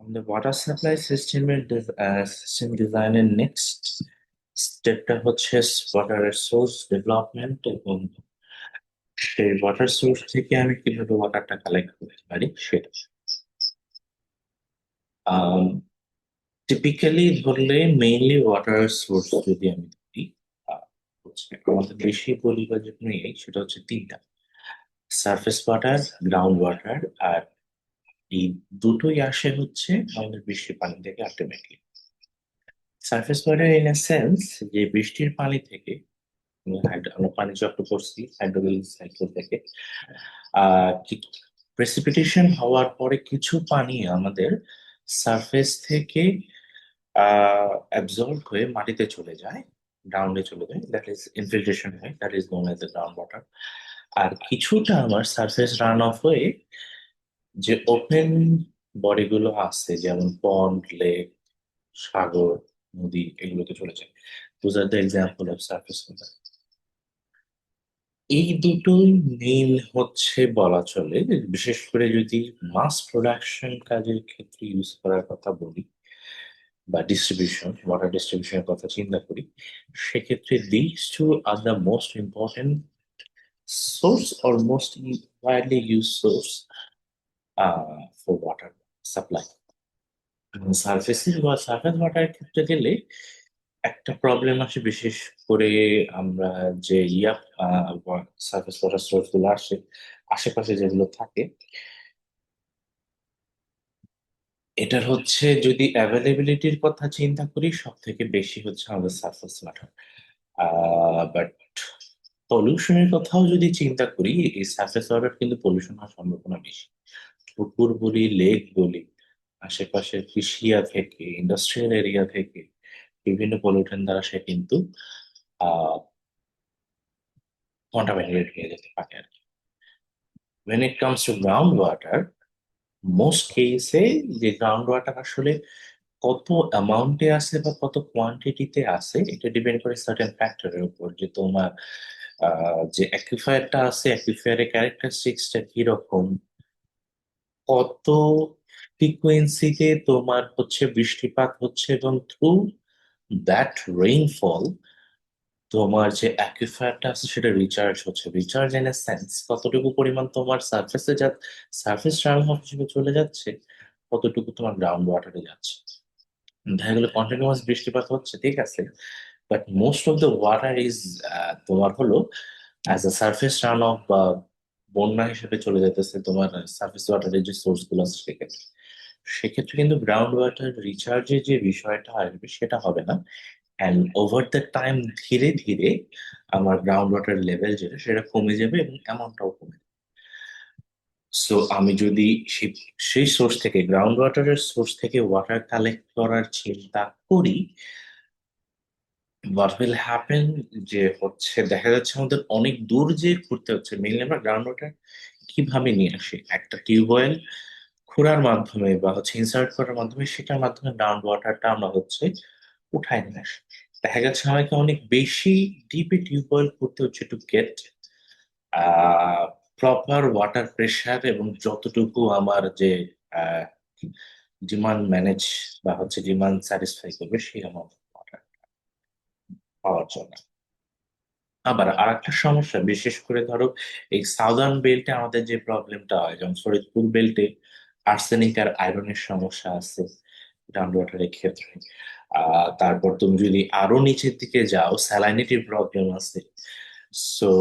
আমাদের water supply system ডিজাইনের next স্টেপটা হচ্ছে ওয়াটারের সোর্স ডেভেলপমেন্ট এবং সেই ওয়াটার সোর্স থেকে আমি কিভাবে ওয়াটারটা কালেক্ট করতে পারি সেটা। টিপিক্যালি ধরলে মেইনলি ওয়াটার সোর্স যদি আমি ধরি, আমাদের বেশি বলি বা যেগুলো নেই সেটা হচ্ছে তিনটা: সারফেস ওয়াটার, গ্রাউন্ড ওয়াটার, আর এই দুটোই আসে হচ্ছে আমাদের বৃষ্টির পানি থেকে ultimately. Surface water in a sense যে বৃষ্টির পানি থেকে আমরা পানি যত করছি হাইড্রোলিক সাইকেল থেকে প্রেসিপিটেশন হওয়ার পরে কিছু পানি আমাদের সারফেস থেকে অ্যাবজর্ব হয়ে মাটিতে চলে যায়, গ্রাউন্ডে চলে যায়, দ্যাট ইজ ইনফিল্ট্রেশন হয়, that is known as the ground water. আর কিছুটা আমার সারফেস রান অফ হয়ে যে ওপেন বডিগুলো আছে যেমন পন্ড, লেক, সাগর, নদী, এগুলোতে চলে যায়। Those are the example of surface water. এই দুটোই মেইন হচ্ছে বলা চলে, বিশেষ করে যদি মাস প্রোডাকশন কাজের ক্ষেত্রে ইউজ করার কথা বলি বা ডিস্ট্রিবিউশন, ওয়াটার ডিস্ট্রিবিউশনের কথা চিন্তা করি, সেক্ষেত্রে this two are the most important source or most widely use source for water supply. সার্ফেসের বা সার্ফেস ওয়াটারের ক্ষেত্রে গেলে একটা প্রবলেম আসে, বিশেষ করে আমরা যে সার্ফেস ওয়াটার সোর্স গুলো আসে আশেপাশে যেগুলো থাকে, এটার হচ্ছে যদি অ্যাভেলেবিলিটির কথা চিন্তা করি সব থেকে বেশি হচ্ছে আমাদের সার্ফেস ওয়াটার। বাট পলিউশনের কথাও যদি চিন্তা করি, এই সার্ফেস ওয়াটার কিন্তু পলিউশন হওয়ার সম্ভাবনা বেশি। পুকুর বলি, লেক বলি, আশেপাশের কৃষিয়া থেকে, ইন্ডাস্ট্রিয়াল এরিয়া থেকে বিভিন্ন পলিউশন দ্বারা সে কিন্তু আহ কন্টামিনেটেড হয়ে যেতে পারে আর কি। when it comes to ground water, most কেসে যে গ্রাউন্ড ওয়াটার আসলে কত অ্যামাউন্টে আছে বা কত কোয়ান্টিটিতে আছে এটা ডিপেন্ড করে সার্টেন ফ্যাক্টরের উপর, যে তোমার যে অ্যাকুইফায়ারটা আছে অ্যাকুইফায়ারের ক্যারেক্টারিস্টিক্সটা কিরকম, কত ফ্রিকুয়েন্সিতে তোমার হচ্ছে বৃষ্টিপাত হচ্ছে, এবং থ্রু দ্যাট রেইনফল তোমার যে অ্যাকুইফায়ারটা আছে সেটা রিচার্জ হচ্ছে। রিচার্জ ইন এ সেন্স কতটুকু পরিমাণ তোমার সার্ফেস রান অফ হিসেবে চলে যাচ্ছে, কতটুকু তোমার গ্রাউন্ড ওয়াটারে যাচ্ছে। দেখা গেলো কন্টিনিউয়াস বৃষ্টিপাত হচ্ছে, ঠিক আছে, but most of the water is তোমার হলো as a surface run of বা বন্যা হিসেবে চলে যেতেছে তোমার সারফেস ওয়াটারের যে সোর্স গুলো আছে সেক্ষেত্রে। সেক্ষেত্রে কিন্তু গ্রাউন্ড ওয়াটার রিচার্জের যে বিষয়টা আসবে সেটা হবে না, অ্যান্ড ওভার দ্য টাইম ধীরে ধীরে আমার গ্রাউন্ড ওয়াটার লেভেল যেটা সেটা কমে যাবে এবং অ্যামাউন্টটাও কমে যাবে। সো আমি যদি সেই সেই সোর্স থেকে, গ্রাউন্ড ওয়াটারের সোর্স থেকে ওয়াটার কালেক্ট করার চিন্তা করি, হোয়াট উইল হ্যাপেন যে হচ্ছে দেখা যাচ্ছে আমাদের অনেক দূর যে ঘুরতে হচ্ছে। মেইনলি আমরা গ্রাউন্ড ওয়াটার কিভাবে নিয়ে আসি, একটা টিউবওয়েল খোঁড়ার মাধ্যমে বা হচ্ছে ইনসার্ট করার মাধ্যমে, সেটার মাধ্যমে গ্রাউন্ড ওয়াটারটা আমরা হচ্ছে উঠায় নিয়ে আসি। দেখা যাচ্ছে আমাকে অনেক বেশি ডিপে টিউবওয়েল করতে হচ্ছে to get proper water pressure এবং যতটুকু আমার যে ডিমান্ড ম্যানেজ বা হচ্ছে ডিমান্ড স্যাটিসফাই করবে সেই অ্যামাউন্ট ওয়াটার পাওয়ার জন্য। আবার আরেকটা সমস্যা, বিশেষ করে ধরো এই সাউদার্ন বেল্টে আমাদের যে প্রবলেমটা হয়, যেমন ফরিদপুর বেল্টে আর্সেনিক আর আয়রনের সমস্যা আছে গ্রাউন্ড ওয়াটারের ক্ষেত্রে। তারপর তুমি যদি আরো নিচের দিকে যাও স্যালাইনিটির প্রবলেম আছে। সো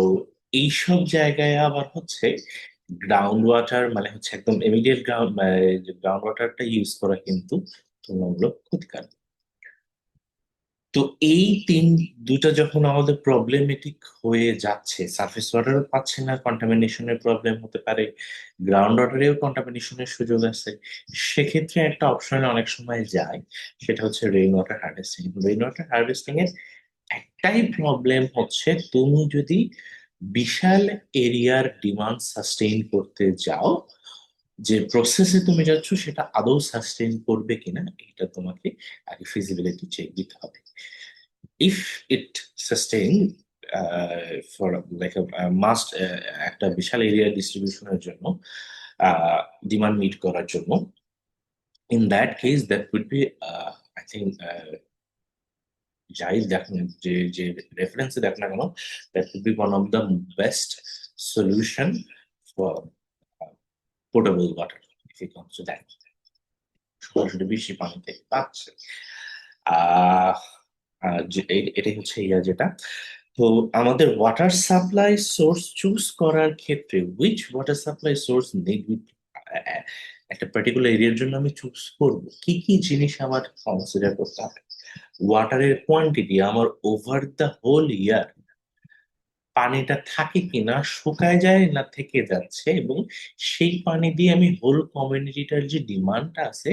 এইসব জায়গায় আবার হচ্ছে গ্রাউন্ড ওয়াটার মানে হচ্ছে একদম ইমিডিয়েট গ্রাউন্ড ওয়াটারটা ইউজ করা কিন্তু তুলনামূলক ক্ষতিকারক। তো এই দুইটা যখন আমাদের প্রবলেমেটিক হয়ে যাচ্ছে, সারফেস ওয়াটারও পাচ্ছে না, কন্টামিনেশনের প্রবলেম হতে পারে, গ্রাউন্ড ওয়াটারেও কন্টামিনেশনের সুযোগ আছে, সেক্ষেত্রে একটা অপশন অনেক সময় যায়, সেটা হচ্ছে rain water harvesting. Rain water harvesting এর একটাই প্রবলেম হচ্ছে, তুমি যদি বিশাল এরিয়ার ডিমান্ড সাস্টেইন করতে যাও, যে প্রসেসে তুমি যাচ্ছ সেটা আদৌ সাস্টেইন করবে কিনা এটা তোমাকে আগে ফিজিবিলিটি চেক দিতে হবে। If it sustain for like must, একটা বিশাল এরিয়া ডিস্ট্রিবিউশনের জন্য, ডিমান্ড মিট করার জন্য, In that case, that would be, I think, যাই দেখেন, যে যে রেফারেন্সে দেখ না কেন, that would be one of the best solution for potable water if it comes to that. সরাসরি বৃষ্টি পানি থেকে পাচ্ছে। আহ এটাই হচ্ছে ইয়া যেটা। তো আমাদের ওয়াটার সাপ্লাই সোর্স চুজ করার ক্ষেত্রে which water supply source need, একটা পার্টিকুলার এরিয়ার জন্য আমি চুজ করব, কি কি জিনিস আমার কনসিডার করতে হবে। ওয়াটারের কোয়ান্টিটি আমার ওভার দ্য হোল ইয়ার পানিটা থাকে কিনা, শুকায় যায় না থেকে যাচ্ছে, এবং সেই পানি দিয়ে আমি হোল কমিউনিটিটার যে ডিমান্ডটা আছে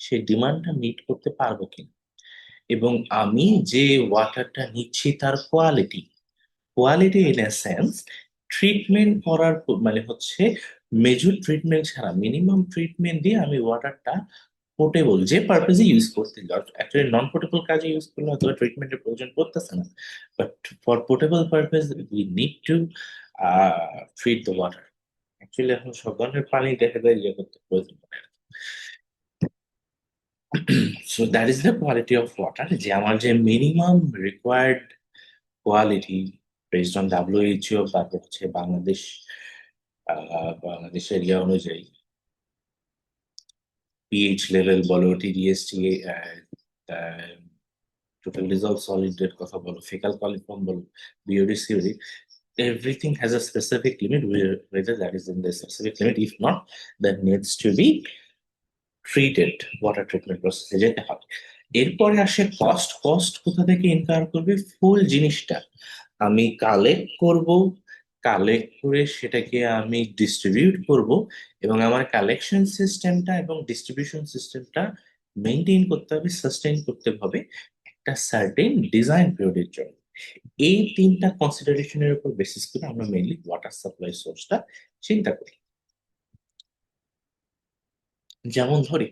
সেই ডিমান্ডটা মিট করতে পারবো কিনা, এবং আমি যে ওয়াটারটা নিচ্ছি তার quality, quality in a sense treatment করার মানে হচ্ছে মেজর ট্রিটমেন্ট ছাড়া মিনিমাম ট্রিটমেন্ট দিয়ে আমি ওয়াটারটা পোর্টেবল যে পারপাজে ইউজ করতে, অ্যাকচুয়ালি নন পোর্টেবল কাজে ইউজ করলে হয়তো ট্রিটমেন্টের প্রয়োজন পড়তেছে না, but for portable purpose we need to treat the water. Actually এখন সব ধরনের পানি দেখা যায় ইয়ে করতে প্রয়োজন পড়ে না। So that is the quality of water, যে আমার যে minimum required quality based on WHO, তারপর হচ্ছে বাংলাদেশ, বাংলাদেশের ইয়ে অনুযায়ী পিএইচ লেভেল বলো, টিডিএসটি, টোটাল ডিজলভ সলিডের কথা বলো, ফেকাল কলিফর্ম বলো, BOD COD, everything has a specific limit, whether that is in the specific limit, if not, that needs to be treated, water treatment প্রসেসে যেতে হবে। এরপরে আসে কস্ট। কস্ট কোথা থেকে ইনকার করবে? ফুল জিনিসটা আমি কালেক্ট করব, কালেক্ট করে সেটাকে আমি ডিস্ট্রিবিউট করব, এবং আমার কালেকশন সিস্টেমটা এবং ডিস্ট্রিবিউশন সিস্টেমটা মেনটেন করতে হবে, সাস্টেইন করতে হবে একটা সার্টেন ডিজাইন পিরিয়ডের জন্য। এই তিনটা কনসিডারেশনের উপর বেসিস করে আমরা মেইনলি ওয়াটার সাপ্লাই সোর্সটা চিন্তা করি। যেমন ধরি,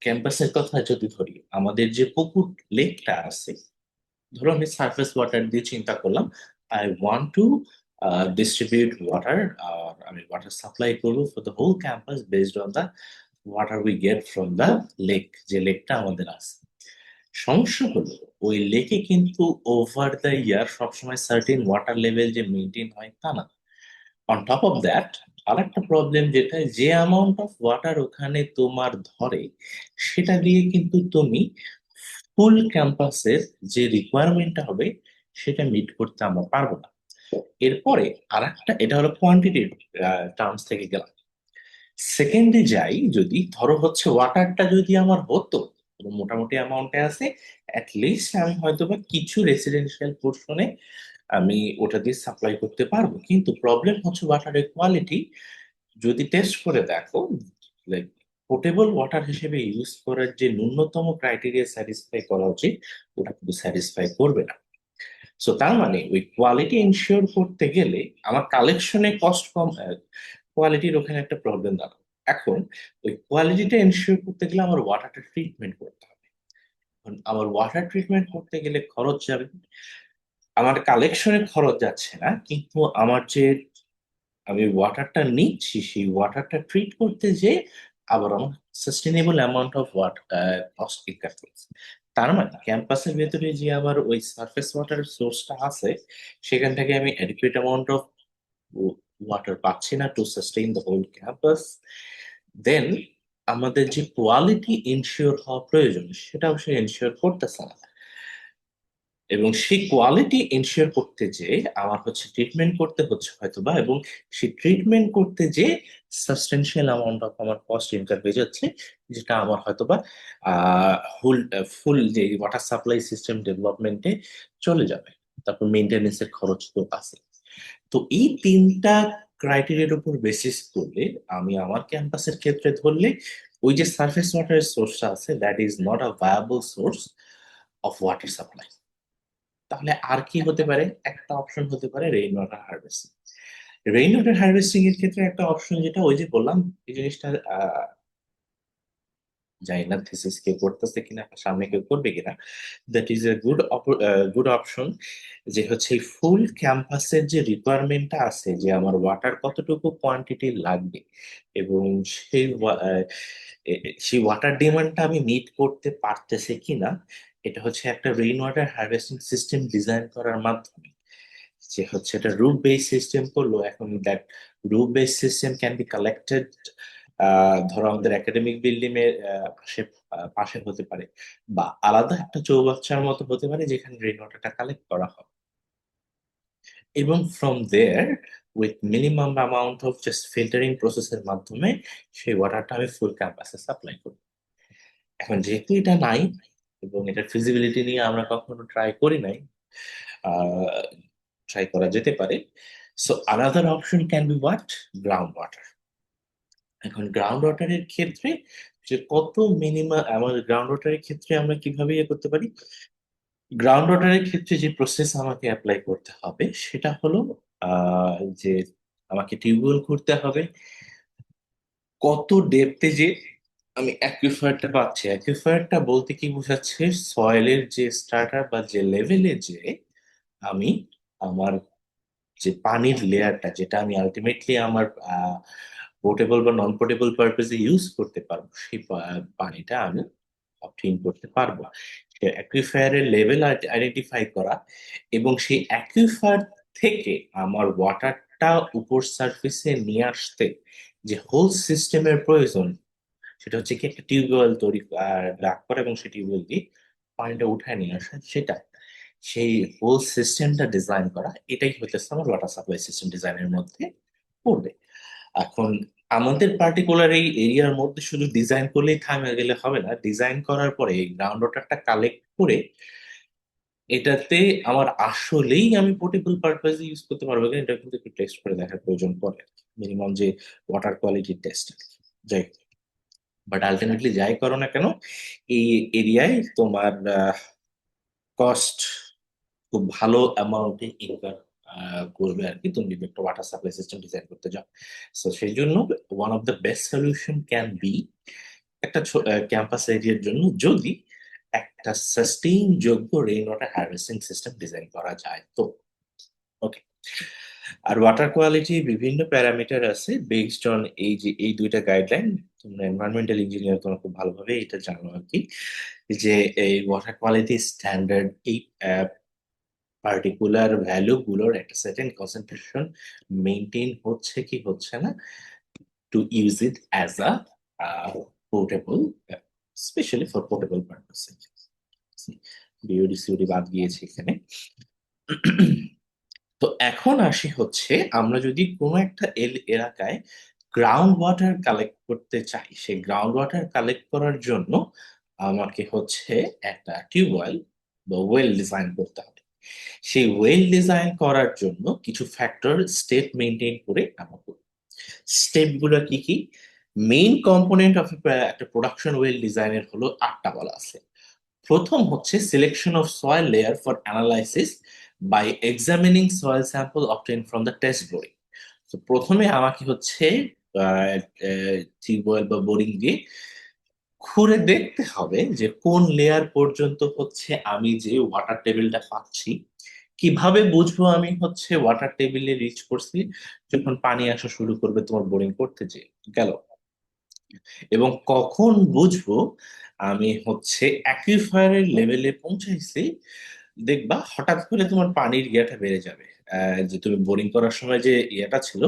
ক্যাম্পাসের কথা যদি ধরি, আমাদের যে পুকুর লেকটা আছে, ধরো আমি সারফেস ওয়াটার দিয়ে চিন্তা করলাম, I want to distribute water, আমি ওয়াটার সাপ্লাই করবো for the whole campus based on the water we get from the lake, যে লেকটা আমাদের আছে। সমস্যা হলো ওই লেকে কিন্তু ওভার দ্য ইয়ার সবসময় সার্টেন ওয়াটার লেভেল যে মেনটেন হয় তা না। অন টপ অফ দ্যাট, আরেকটা প্রবলেম যেটা, যে অ্যামাউন্ট অফ ওয়াটার ওখানে তোমার ধরে সেটা দিয়ে কিন্তু তুমি ফুল ক্যাম্পাসের যে রিকোয়ারমেন্টটা হবে সেটা মিট করতে আমরা পারবো না। এরপরে আরেকটা, এটা হলো কোয়ান্টিটির টার্মস থেকে গেলাম। সেকেন্ডে যাই, যদি ধরো হচ্ছে ওয়াটারটা যদি আমার হতো মোটামুটি অ্যামাউন্টে আছে, লিস্ট আমি হয়তো বা কিছু রেসিডেন্সিয়াল পোর্শনে আমি ওটা দিয়ে সাপ্লাই করতে পারবো, কিন্তু প্রবলেম হচ্ছে ওয়াটারের কোয়ালিটি যদি টেস্ট করে দেখো, লাইক পোর্টেবল ওয়াটার হিসেবে ইউজ করার যে ন্যূনতম ক্রাইটেরিয়া স্যাটিসফাই করা উচিত ওটা কিন্তু স্যাটিসফাই করবে না। সো তার মানে ওই কোয়ালিটি এনশিওর করতে গেলে আমার কালেকশনে কস্ট কম, কোয়ালিটির ওখানে একটা প্রবলেম দাঁড়াবে। এখন ওই কোয়ালিটিটা এনশিওর করতে গেলে আমার ওয়াটারটা ট্রিটমেন্ট করতে হবে। এখন আমার ওয়াটার ট্রিটমেন্ট করতে গেলে খরচ যাবে, আমার কালেকশনে খরচ যাচ্ছে না, কিন্তু আমার যে আমি ওয়াটারটা নিচ্ছি সেই ওয়াটারটা ট্রিট করতে যে আবার আমার sustainable amount of cost incur করছে। তার মানে ক্যাম্পাসের ভেতরে যে আবার ওই সারফেস ওয়াটার সোর্সটা আছে সেখান থেকে আমি অ্যাডিকুয়েট অ্যামাউন্ট অফ ওয়াটার পাচ্ছি না to sustain the whole campus. Then আমাদের যে কোয়ালিটি ইনশিওর হওয়া প্রয়োজন সেটাও সে ইনশিওর করতেছে না, এবং সেই কোয়ালিটি এনশিওর করতে যে আমার হচ্ছে ট্রিটমেন্ট করতে হচ্ছে হয়তোবা, এবং সেই ট্রিটমেন্ট করতে যে সাবস্টেন্সিয়াল অ্যামাউন্ট অফ আমার কস্ট ইনকার হয়ে যাচ্ছে, যেটা আমার হয়তোবা ফুল ফুল যে ওয়াটার সাপ্লাই সিস্টেম ডেভেলপমেন্টে চলে যাবে। তারপর মেনটেনেন্সের খরচ তো আছে। তো এই তিনটা ক্রাইটেরিয়ার উপর বেসিস করলে আমি আমার ক্যাম্পাসের ক্ষেত্রে ধরলে ওই যে সারফেস ওয়াটারের সোর্সটা আছে that is not a viable source of water supply. তাহলে আর কি হতে পারে? একটা অপশন হতে পারে rain water harvesting. Rain water harvesting এর ক্ষেত্রে একটা অপশন যেটা ওই যে বললাম, এই জিনিসটা জানি না থিসিস কেউ করতেছে কিনা, সামনে কেউ করবে কিনা। That is a good option, যে হচ্ছে ফুল ক্যাম্পাসের যে রিকোয়ারমেন্টটা আছে, যে আমার ওয়াটার কতটুকু কোয়ান্টিটি লাগবে, এবং সেই সেই ওয়াটার ডিমান্ডটা আমি মিট করতে পারতেছে কিনা, এটা হচ্ছে একটা rain water harvesting system design করার মাধ্যমে। যে হচ্ছে এটা রুট বেস সিস্টেম করলো, এখন that root base system can be collected, ধরো আমাদের একাডেমিক বিল্ডিং এর পাশে পাশে হতে পারে, বা আলাদা একটা চৌবাচ্চার মতো হতে পারে যেখানে রেইন ওয়াটারটা কালেক্ট করা হয়, এবং from there with minimum amount of just filtering প্রসেসের মাধ্যমে সেই ওয়াটারটা আমি ফুল ক্যাম্পাসে সাপ্লাই করি। এখন যেহেতু এটা নাই, এবং এটার ফিজিবিলিটি নিয়ে আমরা কখনো ট্রাই করি নাই, ট্রাই করা যেতে পারে। So another option can be what, ground water. এখন গ্রাউন্ড ওয়াটারের ক্ষেত্রে যে কত মিনিমাম, আমাদের গ্রাউন্ড ওয়াটারের ক্ষেত্রে আমরা কিভাবে ইয়ে করতে পারি, গ্রাউন্ড ওয়াটারের ক্ষেত্রে যে প্রসেস আমাকে অ্যাপ্লাই করতে হবে সেটা হলো যে আমাকে টিউবওয়েল করতে হবে। কত ডেপথে যে আমি অ্যাকুইফায়ারটা পাচ্ছি, অ্যাকুইফায়ারটা বলতে কি বোঝাচ্ছে, সয়েলের যে স্টার্টার বা যে লেভেলে যে আমি আমার যে পানির লেয়ারটা, যেটা আমি আলটিমেটলি আমার পোর্টেবল বা নন পোর্টেবল পারপাসে ইউজ করতে পারবো, সেই পানিটা আমি অবটেইন করতে পারবো। সে অ্যাকুইফায়ারের লেভেল আইডেন্টিফাই করা, এবং সেই অ্যাকুইফায়ার থেকে আমার ওয়াটারটা উপর সার্ফেসে নিয়ে আসতে যে হোল সিস্টেমের প্রয়োজন, সেটা হচ্ছে কি একটা টিউবওয়েল তৈরি ডাক করা, এবং সেই টিউবওয়েল দিয়ে পানিটা উঠায় নিয়ে আসা, সেটা সেই হোল সিস্টেমটা ডিজাইন করা, এটাই হইতেছে আমার ওয়াটার সাপ্লাই সিস্টেম ডিজাইনের মধ্যে পড়বে। এখন আমাদের পার্টিকুলার এই এরিয়ার মধ্যে শুধু ডিজাইন করলেই থামে গেলে হবে না, ডিজাইন করার পরে এই গ্রাউন্ড ওয়াটারটা কালেক্ট করে এটাতে আমার আসলেই আমি পোর্টেবল পারপাসে ইউজ করতে পারবো কিনা, এটা কিন্তু একটু টেস্ট করে দেখার প্রয়োজন পড়ে, মিনিমাম যে ওয়াটার কোয়ালিটি টেস্ট। যাই, বাট আলটিমেটলি যাই করো না কেন, এই এরিয়ায় তোমার কস্ট খুব ভালো অ্যামাউন্টে ইনকাম করবে আর কি, তুমি যদি একটা ওয়াটার সাপ্লাই সিস্টেম ডিজাইন করতে যাও। সো সেই জন্য one of the best solution can be একটা ক্যাম্পাস এরিয়ার জন্য যদি একটা সাস্টেইন যোগ্য rain water harvesting system design করা যায় তো। ওকে। আর ওয়াটার কোয়ালিটি বিভিন্ন প্যারামিটার আছে বেসড অন এই যে এই দুইটা গাইডলাইন, তোমরা এনভায়রনমেন্টাল ইঞ্জিনিয়ার, তোমরা খুব ভালোভাবে এটা জানো আর কি, যে এই ওয়াটার কোয়ালিটি স্ট্যান্ডার্ড এই পার্টিকুলার ভ্যালু গুলোর একটা সার্টেন কনসেন্ট্রেশন মেনটেন হচ্ছে কি হচ্ছে না, to use it as a portable, specially for portable purpose. BOD COD বাদ গিয়েছে এখানে। তো এখন আসি হচ্ছে, আমরা যদি কোনো একটা এলাকায় গ্রাউন্ড ওয়াটার কালেক্ট করতে চাই, সেই গ্রাউন্ড ওয়াটার কালেক্ট করার জন্য আমাকে হচ্ছে একটা টিউবওয়েল বা ওয়েল ডিজাইন করতে হবে। সেই ওয়েল ডিজাইন করার জন্য কিছু ফ্যাক্টর স্টেপ মেনটেন করে আমাকে, স্টেপ গুলো কি কি, মেইন কম্পোনেন্ট অফ একটা প্রোডাকশন ওয়েল ডিজাইনের হলো 8টা বলা আছে। প্রথম হচ্ছে selection of soil layer for analysis by examining soil sample obtain from the test boring. তো প্রথমে আমাকে হচ্ছে টিউবওয়েল বা বোরিং দিয়ে খুঁড়ে দেখতে হবে যে কোন লেয়ার পর্যন্ত হচ্ছে আমি যে ওয়াটার টেবিলটা পাচ্ছি। কিভাবে বুঝবো আমি হচ্ছে ওয়াটার টেবিলে রিচ করছি, যখন পানি আসা শুরু করবে তোমার বোরিং করতে যে গেল। এবং কখন বুঝবো আমি হচ্ছে অ্যাকুইফায়ারের লেভেলে পৌঁছাইছি, দেখবা হঠাৎ করে তোমার পানির ইয়েটা বেড়ে যাবে, যে তুমি বোরিং করার সময় যে ইয়েটা ছিল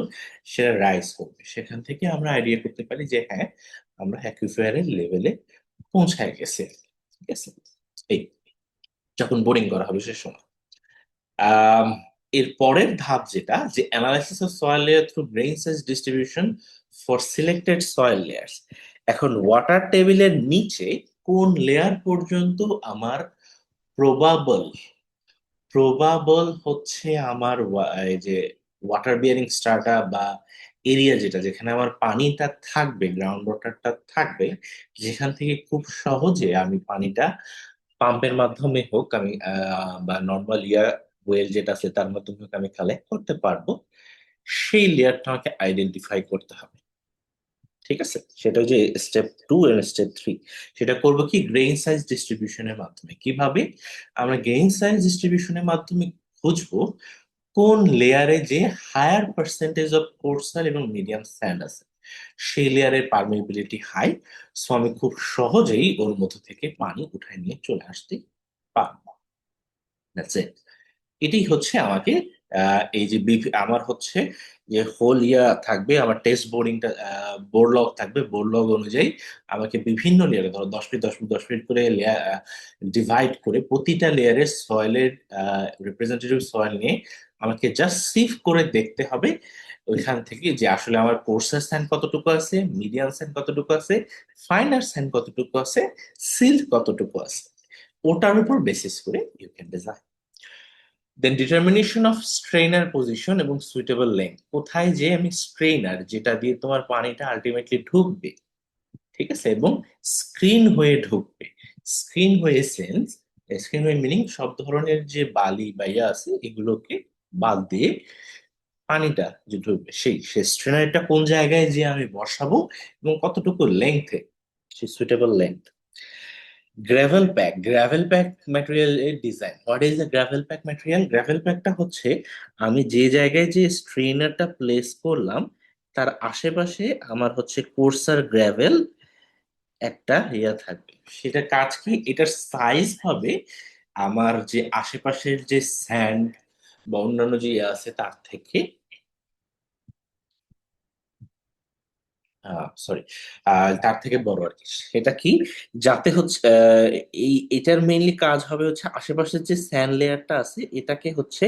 সেটা রাইজ করবে, সেখান থেকে আমরা আইডিয়া করতে পারি যে হ্যাঁ, আমরা অ্যাকুইফায়ারের লেভেলে পৌঁছায় গেছে। ঠিক আছে, এই যখন বোরিং করা হবে সে সময়। আম, এর পরের ধাপ যেটা, যে analysis of soil layer through grain size distribution for selected soil layers. এখন ওয়াটার টেবিলের নিচে কোন লেয়ার পর্যন্ত আমার প্রবাবল, প্রবাবল হচ্ছে আমার এই যে ওয়াটার বিয়ারিং স্ট্রাটা বা এরিয়া, যেটা যেখানে আমার পানিটা থাকবে, গ্রাউন্ড ওয়াটারটা থাকবে, যেখান থেকে খুব সহজে আমি পানিটা পাম্পের মাধ্যমে হোক আমি বা নর্মাল ওয়েল যেটা আছে তার মাধ্যমে হোক আমি কালেক্ট করতে পারবো, সেই লেয়ারটা আমাকে আইডেন্টিফাই করতে হবে। ঠিক আছে, সেটা হচ্ছে স্টেপ 2 এন্ড স্টেপ 3। সেটা করবো কি গ্রেইন সাইজ ডিস্ট্রিবিউশনের মাধ্যমে। কিভাবে আমরা গ্রেইন সাইজ ডিস্ট্রিবিউশনের মাধ্যমে খুঁজবো কোন লেয়ারে যে হায়ার পার্সেন্টেজ অফ কোর্সাল এবং মিডিয়াম স্যান্ড আছে, সেই লেয়ারের পারমিবিলিটি হাই। সো আমি খুব সহজেই ওর মধ্য থেকে পানি উঠায় নিয়ে চলে আসতে পারবো। That's it. এটাই হচ্ছে আমাকে এই যে আমার হচ্ছে যে হোল ইয়া থাকবে, আমার টেস্ট বোর্ডিংটা বোর্ড লগ থাকবে। বোর্ড লগ অনুযায়ী আমাকে বিভিন্ন লেয়ারে, ধরো 10 ফিট 10 ফিট 10 ফিট করে ডিভাইড করে প্রতিটা লেয়ারের সয়েলের রিপ্রেজেন্টেটিভ সয়েল নিয়ে আমাকে জাস্ট সিফ করে দেখতে হবে ওইখান থেকে যে আসলে আমার কোর্সার স্যান্ড কতটুকু আছে, মিডিয়াম স্যান্ড কতটুকু আছে, ফাইনার স্যান্ড কতটুকু আছে, সিল্ট কতটুকু আছে। ওটার উপর বেসিস করে you can design. Then determination of strainer position এবং সুইটেবল লেন্থ। কোথায় যে আমি স্ট্রেইনার যেটা দিয়ে তোমার পানিটা আলটিমেটলি ঢুকবে, ঠিক আছে, এবং স্ক্রিন হয়ে ঢুকবে। স্ক্রিন হয়ে সেন্স, স্ক্রিন হয়ে মিনিং সব ধরনের যে বালি বা ইয়া আছে এগুলোকে বাদ দিয়ে পানিটা যে ঢুকবে, সেই স্ট্রেনারটা কোন জায়গায় যে আমি বসাবো এবং কতটুকু লেংথে, সেই suitable length. Gravel pack material এর design. What is the gravel pack material? Gravel প্যাকটা হচ্ছে আমি যে জায়গায় যে স্ট্রেনারটা প্লেস করলাম তার আশেপাশে আমার হচ্ছে কোর্সার গ্রাভেল একটা ইয়া থাকবে। সেটা কাজ কি, এটার সাইজ হবে আমার যে আশেপাশের যে স্যান্ড বা অন্যান্য যে ইয়ে আছে তার থেকে, সরি, তার থেকে বড় আর কি। সেটা কি, যাতে হচ্ছে এটার মেইনলি কাজ হবে হচ্ছে আশেপাশের যে স্যান্ড লেয়ারটা আছে এটাকে হচ্ছে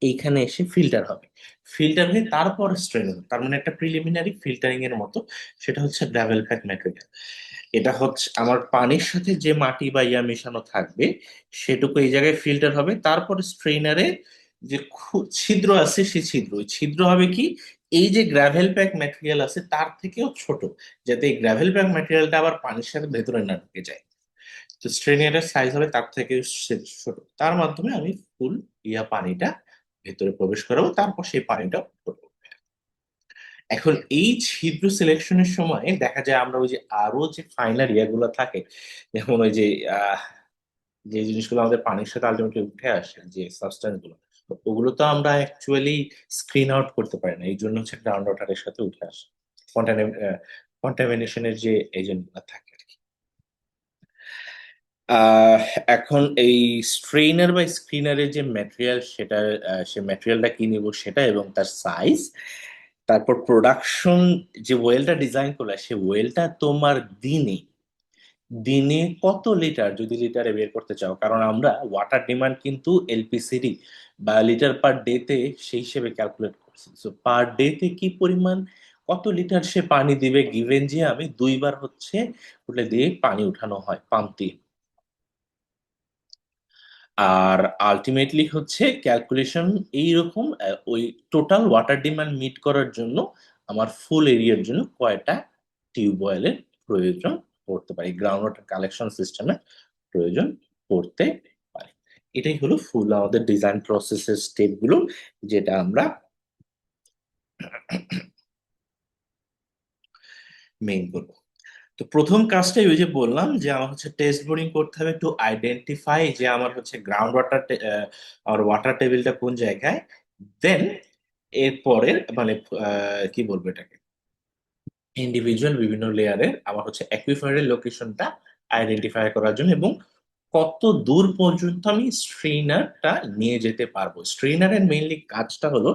এইখানে এসে ফিল্টার হবে। ফিল্টার হয়ে তারপর স্ট্রেন হবে, তার মানে একটা প্রিলিমিনারি ফিল্টারিং এর মতো। সেটা হচ্ছে গ্রাভেল প্যাক ম্যাটেরিয়াল। এটা হচ্ছে আমার পানির সাথে যে মাটি বা ইয়া মেশানো থাকবে সেটুকু এই জায়গায় ফিল্টার হবে, তারপর স্ট্রেইনারে যে ছিদ্র আছে সেই ছিদ্র, ওই ছিদ্র হবে কি এই যে গ্রাভেল প্যাক ম্যাটেরিয়াল আছে তার থেকেও ছোট, যাতে এই গ্রাভেল প্যাক ম্যাটেরিয়ালটা আবার পানির সাথে ভেতরে না ঢুকে যায়। তো স্ট্রেনিয়ারের সাইজ হবে তার থেকে ছোট, তার মাধ্যমে আমি ফুল ইয়া পানিটা ভেতরে প্রবেশ করাবো, তারপর সেই পানিটা পড়বো। এখন এই ছিদ্র সিলেকশনের সময় দেখা যায় আমরা ওই যে আরো যে ফাইনাল ইয়াগুলো থাকে, যেমন ওই যে আহ যে জিনিসগুলো আমাদের পানির সাথে আলটিমেটলি উঠে আসে, যে সাবস্টেন্স গুলো, তো ওগুলো তো আমরা অ্যাকচুয়ালি স্ক্রিন আউট করতে পারি না, এই জন্য হচ্ছে গ্রাউন্ড ওয়াটারের সাথে উঠে আসে কন্টামিনেশনের যে এজেন্টগুলো থাকে আর কি। আহ এখন এই স্ট্রেইনার বা স্ক্রিনারের যে ম্যাটেরিয়াল সেটা, সে ম্যাটেরিয়ালটা কি নিব সেটা এবং তার সাইজ, তারপর প্রোডাকশন, যে ওয়েলটা ডিজাইন করলে সে ওয়েলটা তোমার দিনে দিনে কত লিটার, যদি লিটারে বের করতে চাও, কারণ আমরা ওয়াটার ডিমান্ড কিন্তু এলপিসিডি বা লিটার পার ডে তে সেই হিসেবে ক্যালকুলেট করছি। সো পার ডে তে কি পরিমাণ কত লিটার সে পানি দিবে, গিভেন যে আমি 2 বার হচ্ছে উঠলে দিয়ে পানি উঠানো হয় পাম্প দিয়ে। আর আলটিমেটলি হচ্ছে ক্যালকুলেশন এইরকম, ওই টোটাল ওয়াটার ডিমান্ড মিট করার জন্য আমার ফুল এরিয়ার জন্য কয়টা টিউবওয়েলের প্রয়োজন পড়তে পারে, গ্রাউন্ড ওয়াটার কালেকশন সিস্টেমের প্রয়োজন পড়তে পারে। এটাই হলো ফুল আমাদের ডিজাইন প্রসেসের স্টেপ গুলো, যেটা আমরা মেইন করবো। তো প্রথম কাজটাই ওই যে বললাম যে আমার হচ্ছে টেস্ট বোরিং করতে হবে টু আইডেন্টিফাই যে আমার হচ্ছে গ্রাউন্ড ওয়াটার আর ওয়াটার টেবিলটা কোন জায়গায়। দেন এরপরে মানে কি বলবো এটাকে, ইন্ডিভিজুয়াল বিভিন্ন লেয়ারের আমার হচ্ছে অ্যাকুইফায়ারের লোকেশনটা আইডেন্টিফাই করার জন্য এবং কত দূর পর্যন্ত আমি স্ট্রেইনারটা নিয়ে যেতে পারবো। স্ট্রেইনারের মেইনলি কাজটা হলো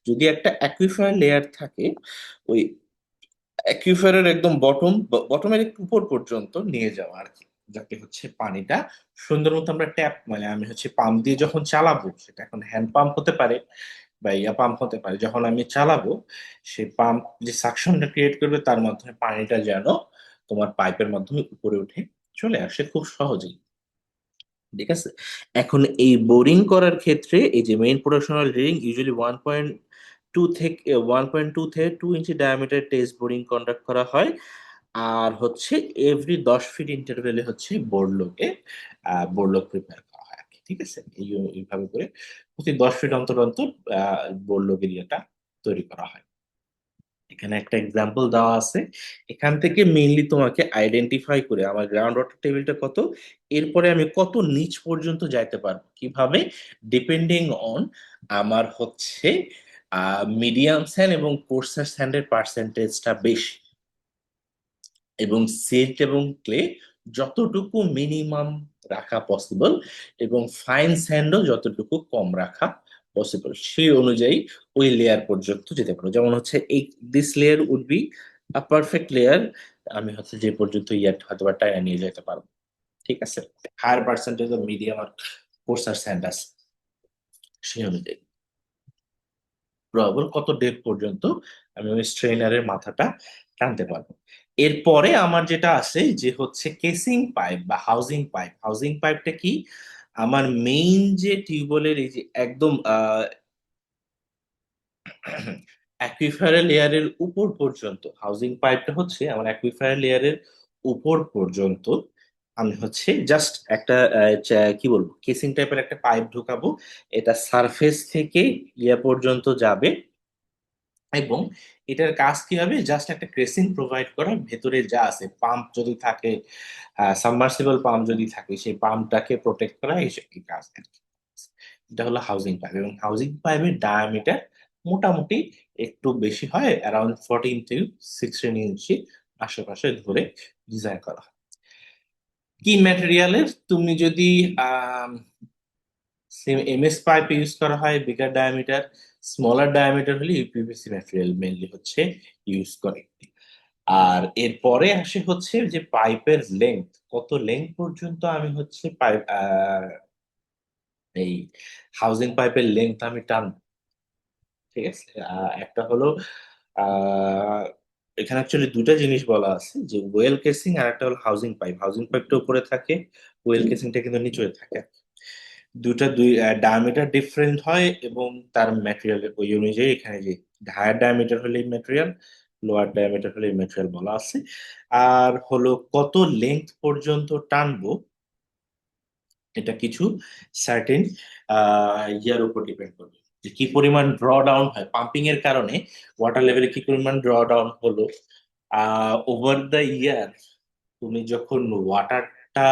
যদি একটা অ্যাকুইফায়ার লেয়ার থাকে, ওই অ্যাকুইফারের একদম বটমের একটু উপর পর্যন্ত নিয়ে যাওয়া আর কি, যাতে হচ্ছে পানিটা সুন্দর মতো আমরা ট্যাপ মানে আমি হচ্ছে পাম্প দিয়ে যখন চালাবো, সেটা এখন হ্যান্ড পাম্প হতে পারে বা ইয়া পাম্প হতে পারে, যখন আমি চালাবো সেই পাম্প যে সাকশনটা ক্রিয়েট করবে তার মাধ্যমে পানিটা যেন তোমার পাইপের মাধ্যমে উপরে উঠে চলে আসে খুব সহজেই। ঠিক আছে, এখন এই বোরিং করার ক্ষেত্রে এই যে মেইন প্রোডাকশনাল রিডিং ইউজুয়ালি 1.2 থেকে 2 ইঞ্চি ডায়ামিটার টেস্ট বোরিং কন্ডাক্ট করা হয়। আর হচ্ছে এভরি 10 ফিট ইন্টারভেলে হচ্ছে বোরলক প্রিপেয়ার করা হয় আর কি। ঠিক আছে, এইভাবে করে প্রতি 10 ফিট অন্তর অন্তর বোরলক এরিয়াটা তৈরি করা হয়। এখানে একটা এক্সাম্পল দেওয়া আছে, এখান থেকে মেইনলি তোমাকে আইডেন্টিফাই করে আমার গ্রাউন্ড ওয়াটার টেবিলটা কত, এরপরে আমি কত নিচ পর্যন্ত যাইতে পারবো কিভাবে, ডিপেন্ডিং অন আমার হচ্ছে মিডিয়াম স্যান্ড এবং কোর্সার স্যান্ডের পার্সেন্টেজটা বেশি, এবং সিল্ট এবং ক্লে যতটুকু মিনিমাম রাখা পসিবল, এবং ফাইন স্যান্ডও যতটুকু কম রাখা পসিবল, সেই অনুযায়ী ওই লেয়ার পর্যন্ত যেতে পারো। যেমন হচ্ছে এই this layer would be a perfect layer, আমি হচ্ছে যে পর্যন্ত ইয়ার হয়তো বা টাইনা নিয়ে যেতে পারবো। ঠিক আছে, হায়ার পার্সেন্টেজ অফ মিডিয়াম আর কোর্স আর স্যান্ড আছে, সেই অনুযায়ী প্রবাবল কত ডেপ পর্যন্ত আমি ওই স্ট্রেনারের মাথাটা টানতে পারবো। এরপরে আমার যেটা আছে যে হচ্ছে কেসিং পাইপ বা হাউজিং পাইপ। হাউজিং পাইপটা কি, আমার মেইন যে টিউবওয়েলের এই যে একদম অ্যাকুইফায়ার লেয়ারের উপর পর্যন্ত, হাউজিং পাইপটা হচ্ছে আমার অ্যাকুইফায়ার লেয়ারের উপর পর্যন্ত আমি হচ্ছে জাস্ট একটা কি বলবো, কেসিং টাইপের একটা পাইপ ঢুকাবো, এটা সারফেস থেকে ইয়া পর্যন্ত যাবে, এবং এটার কাজ কি হবে, জাস্ট একটা ক্রেসিং প্রোভাইড করা, ভেতরে যা আছে পাম্প যদি থাকে, সাবমার্সিবল পাম্প যদি থাকে, সেই পাম্পটাকে প্রোটেক্ট করা, এই কাজ আর কি। এটা হলো হাউজিং পাইপ, এবং হাউজিং পাইপের ডায়ামিটার মোটামুটি একটু বেশি হয়, অ্যারাউন্ড 14 to 16 ইঞ্চি আশেপাশে ধরে ডিজাইন করা হয়। কি ম্যাটেরিয়ালের, তুমি যদি এমএস পাইপ ইউজ করা হয় বিগার ডায়ামিটার, স্মলার ডায়ামিটার হলে ইউপিভিসি ম্যাটেরিয়াল মেনলি হচ্ছে ইউজ করে। আর এরপরে আসে হচ্ছে যে পাইপের লেন্থ, কত লেন্থ পর্যন্ত আমি হচ্ছে পাইপ, এই হাউজিং পাইপের লেন্থ আমি টানবো। ঠিক আছে, একটা হলো আহ এখানে অ্যাকচুয়ালি দুটা জিনিস বলা আছে, যে ওয়েল কেসিং আর একটা হলো হাউজিং পাইপ। হাউজিং পাইপটা উপরে থাকে, ওয়েল কেসিংটা কিন্তু নিচে থাকে। দুটা দুই ডায়ামিটার ডিফারেন্ট হয়, এবং তার ম্যাটেরিয়াল ওই অনুযায়ী এখানে যে হায়ার ডায়ামিটার হলে ম্যাটেরিয়াল, লোয়ার ডায়ামিটার হলে ম্যাটেরিয়াল বলা আছে। আর হলো কত লেন্থ পর্যন্ত টানবো, এটা কিছু সার্টেন ইয়ার উপর ডিপেন্ড করবে, যে কি পরিমাণ ড্র ডাউন হয় পাম্পিং এর কারণে, ওয়াটার লেভেলে কি পরিমাণ ড্র ডাউন হলো ওভার দ্য ইয়ার। তুমি যখন ওয়াটারটা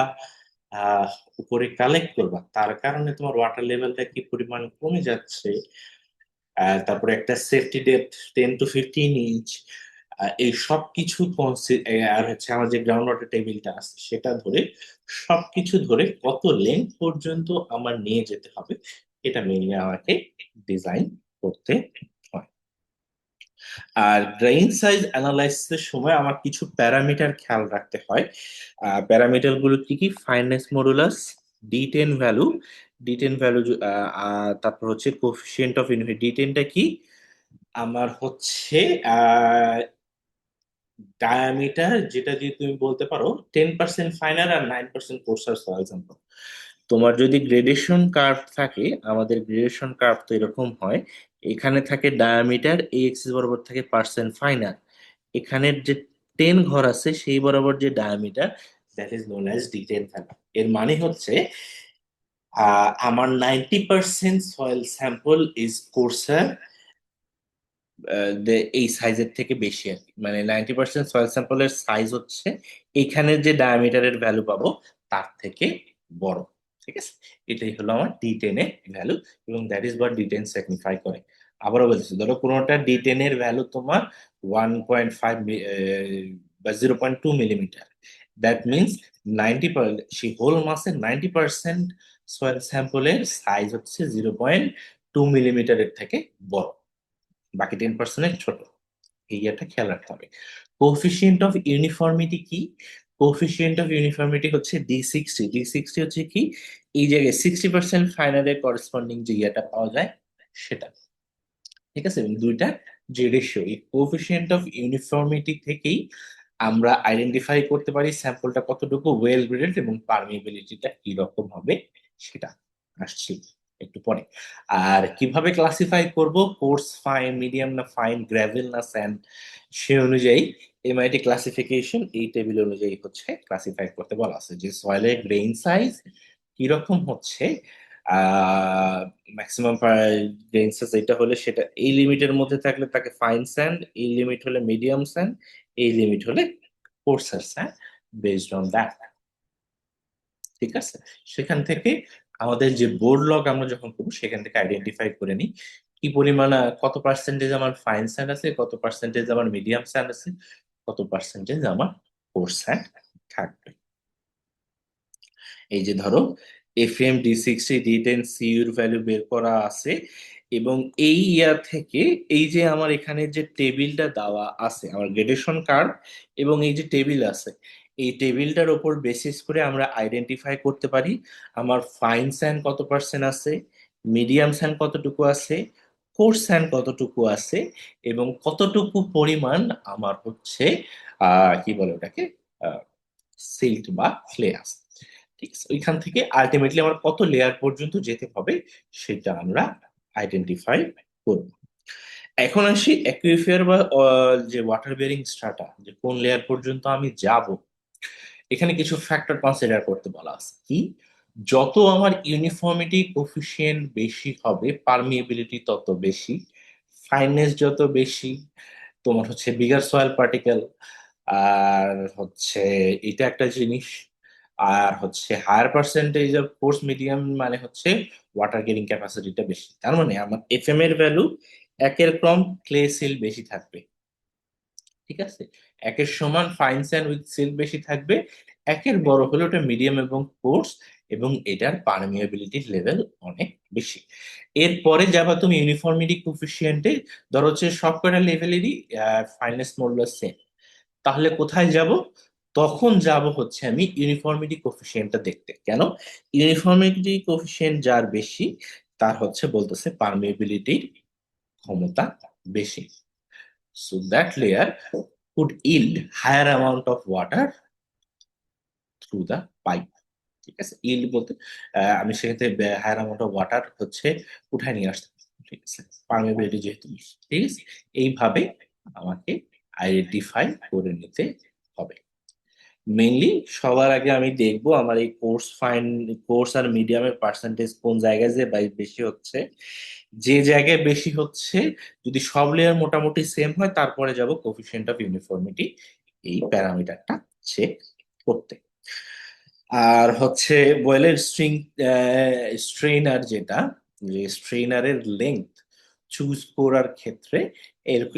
আহ উপরে কালেক্ট করবা, তার কারণে তোমার ওয়াটার লেভেলটা কি পরিমাণ কমে যাচ্ছে, তারপরে একটা সেফটি ডেপথ 10 to 15 ইঞ্চ, এই সব কিছু আর হচ্ছে আমার যে গ্রাউন্ড ওয়াটার টেবিলটা আছে সেটা ধরে, সবকিছু ধরে কত লেন্থ পর্যন্ত আমার নিয়ে যেতে হবে, এটা মেনলি আমাকে ডিজাইন করতে হয়। আর গ্রেইন সাইজ অ্যানালাইসিসের সময় আমার কিছু প্যারামিটার খেয়াল রাখতে হয়। প্যারামিটার গুলো কি কি, ফাইননেস মডুলাস, ডি10 ভ্যালু, ডি10 ভ্যালু, তারপর হচ্ছে কোফিশিয়েন্ট অফ ইউনিটি। ডি10টা কি, আমার হচ্ছে ডায়ামিটার, যেটা দিয়ে তুমি বলতে পারো 10% ফাইনাল আর 9% কোর্সার ফর এক্সাম্পল। তোমার যদি গ্রেডেশন কার্ভ থাকে, আমাদের গ্রেডেশন কার্ভ তো এরকম হয়, এখানে থাকে ডায়ামিটার, এই এক্সিস বরাবর থাকে পার্সেন্ট ফাইনাল, এখানের যে 10 ঘর আছে সেই বরাবর যে diameter, that is known as D ten value. এর মানে হচ্ছে আমার 90% সয়েল স্যাম্পল ইজ কোর্সার, এই সাইজের থেকে বেশি আর কি, মানে 90% সয়েল স্যাম্পলের সাইজ হচ্ছে এখানে যে ডায়ামিটারের ভ্যালু পাবো তার থেকে বড়। ঠিক আছে, এটাই হলো আমার ডি10 এর ভ্যালু, এবং দ্যাট ইজ হোয়াট ডি10 সিগনিফাই করে। আবারও বলছি, ধরো কোনোটা ডি10 এর ভ্যালু তোমার 1.5 বা 0.2 মিলিমিটার, দ্যাট মিনস 90, সেই হোল মাসের 90% সয়েল স্যাম্পলের সাইজ হচ্ছে 0.2 মিলিমিটারের থেকে বড়, বাকি 10% ছোট। এই ইয়েটা খেয়াল রাখতে হবে। কোফিশিয়েন্ট অফ ইউনিফর্মিটি কি, কোফিশিয়েন্ট অফ ইউনিফর্মিটি হচ্ছে ডি60। ডি60 হচ্ছে কি, এই জায়গায় 60% ফাইনালের করেসপন্ডিং যে ইয়েটা পাওয়া যায় সেটা। ঠিক আছে, এবং দুইটা যে রেশিও, এই কোফিশিয়েন্ট অফ ইউনিফর্মিটি থেকেই আমরা আইডেন্টিফাই করতে পারি স্যাম্পলটা কতটুকু ওয়েল গ্রেডেড এবং পারমিবিলিটিটা কি রকম হবে, সেটা আসছি একটু পরে। আর কিভাবে ক্লাসিফাই করব, কোর্স ফাইন, মিডিয়াম না ফাইন, গ্র্যাভেল না স্যান্ড, সে অনুযায়ী এমআইটি ক্লাসিফিকেশন এই টেবিল অনুযায়ী হচ্ছে ক্লাসিফাই করতে বলা আছে, যে সয়েলের গ্রেইন সাইজ কিরকম হচ্ছে, ম্যাক্সিমাম ডেন্সাস এটা হলে সেটা এই লিমিটের মধ্যে থাকলে তাকে ফাইন স্যান্ড, এই লিমিট হলে মিডিয়াম স্যান্ড, এই লিমিট হলে কোর্সার স্যান্ড, বেসড অন দ্যাট। ঠিক আছে, সেখান থেকে আমাদের যে বোর্ড লগ আমরা যখন করবো সেখান থেকে আইডেন্টিফাই করে নিই কি পরিমাণ কত পার্সেন্টেজ আমার ফাইন স্যান্ড আছে, কত পার্সেন্টেজ আমার মিডিয়াম স্যান্ড আছে, কত পার্সেন্টেজ আমার কোর্স স্যান্ড থাকবে। এই যে ধরো FM D60 D10 CU এর ভ্যালু বের করা আছে, এবং এই ইয়ার থেকে এই যে আমার এখানে যে টেবিলটা দেওয়া আছে আমার গ্রেডেশন কার্ভ, এবং এই যে টেবিল আছে এই টেবিলটার উপর বেসিস করে আমরা আইডেন্টিফাই করতে পারি আমার ফাইন স্যান্ড কত পার্সেন্ট আছে, মিডিয়াম স্যান্ড কতটুকু আছে, কোর্স স্যান্ড কতটুকু আছে, এবং কতটুকু পরিমাণ আমার হচ্ছে কি বলে ওটাকে সিল্ট বা ক্লে আছে। ঠিক আছে, ওইখান থেকে আলটিমেটলি আমার কত লেয়ার পর্যন্ত যেতে হবে সেটা আমরা আইডেন্টিফাই করব। এখন আসি অ্যাকুইফায়ার বা যে ওয়াটার বেয়ারিং স্ট্রাটা, যে কোন লেয়ার পর্যন্ত আমি যাব। এখানে কিছু ফ্যাক্টর কনসিডার করতে বলা আছে কি, যত আমার ইউনিফর্মিটি কোফিশিয়েন্ট বেশি হবে পারমিএবিলিটি তত বেশি, ফাইননেস যত বেশি, তোমার হচ্ছে বিগার সয়েল পার্টিকেল, আর হচ্ছে এটা একটা জিনিস, আর হচ্ছে higher percentage of coarse medium মানে হচ্ছে ওয়াটার ক্যারিং ক্যাপাসিটিটা বেশি, তার মানে আমার FM এর ভ্যালু একের ক্রম ক্লে সিল বেশি থাকবে। ঠিক আছে, একের সমান ফাইন স্যান্ড উইথ সিল্ক বেশি থাকবে, একের বড় হলে ওটা মিডিয়াম এবং কোর্স, এবং এটার পারমিয়াবিলিটি লেভেল অনেক বেশি। এরপরে যাবা তুমি ইউনিফর্মিটি কোফিসিয়েন্টে, ধরো হচ্ছে সবকটা লেভেলেরই ফাইনেস মডুলাস সেম, তাহলে কোথায় যাব, তখন যাব হচ্ছে আমি ইউনিফর্মিটি কোফিসিয়েন্টটা দেখতে। কেন? ইউনিফর্মিটি কোফিসিয়েন্ট যার বেশি তার হচ্ছে বলতেছে পারমিয়াবিলিটির ক্ষমতা বেশি, so that layer could yield higher amount of water through the pipe। ঠিক আছে, ইল্ড বলতে আমি সেক্ষেত্রে হায়ার অ্যামাউন্ট অফ ওয়াটার হচ্ছে উঠায় নিয়ে আসতে পারি। ঠিক আছে, পারমেবিলিটি যেহেতু বেশি। ঠিক আছে, এইভাবে আমাকে আইডেন্টিফাই করে নিতে হবে। মেইনলি সবার আগে আমি দেখবো আমার এই কোর্স আর মিডিয়ামের পার্সেন্টেজ কোন জায়গায় যে বেশি হচ্ছে। যে জায়গায় বেশি হচ্ছে যদি সব লেয়ার মোটামুটি সেম হয় তারপরে যাব কোফিশিয়েন্ট অফ ইউনিফর্মিটি এই প্যারামিটারটা চেক করতে। আর হচ্ছে বয়েলের স্ট্রেইনার যেটা, যে স্ট্রেইনারের লেংথ চুজ করার ক্ষেত্রে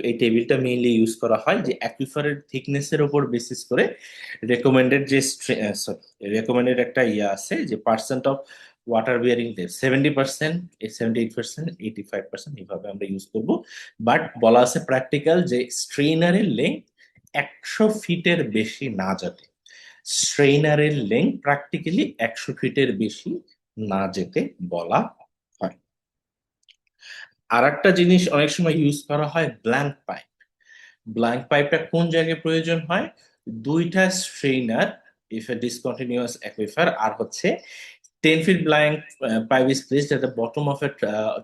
এই টেবিলটা মেইনলি ইউজ করা হয় যে অ্যাকুইফারের থিকনেসের উপর বেসিস করে রেকমেন্ডেড যে রেকমেন্ডেড একটা ইয়ে আছে যে percent of water bearing depth 70%, 78%, 85% এইভাবে আমরা ইউজ করব। বাট বলা আছে প্র্যাকটিক্যাল যে স্ট্রেইনারের লেংথ 100 ফিটের বেশি না যাতে, স্ট্রেইনারের লেংথ প্র্যাকটিক্যালি 100 ফিটের বেশি না যেতে বলা হয়। আর একটা জিনিস অনেক সময় ইউজ করা হয় ব্ল্যাঙ্ক পাইপ। ব্ল্যাঙ্ক পাইপটা কোন জায়গায় প্রয়োজন হয়, দুইটা strainer if a discontinuous aquifer, আর হচ্ছে 10 feet blank pipe is placed at the bottom of it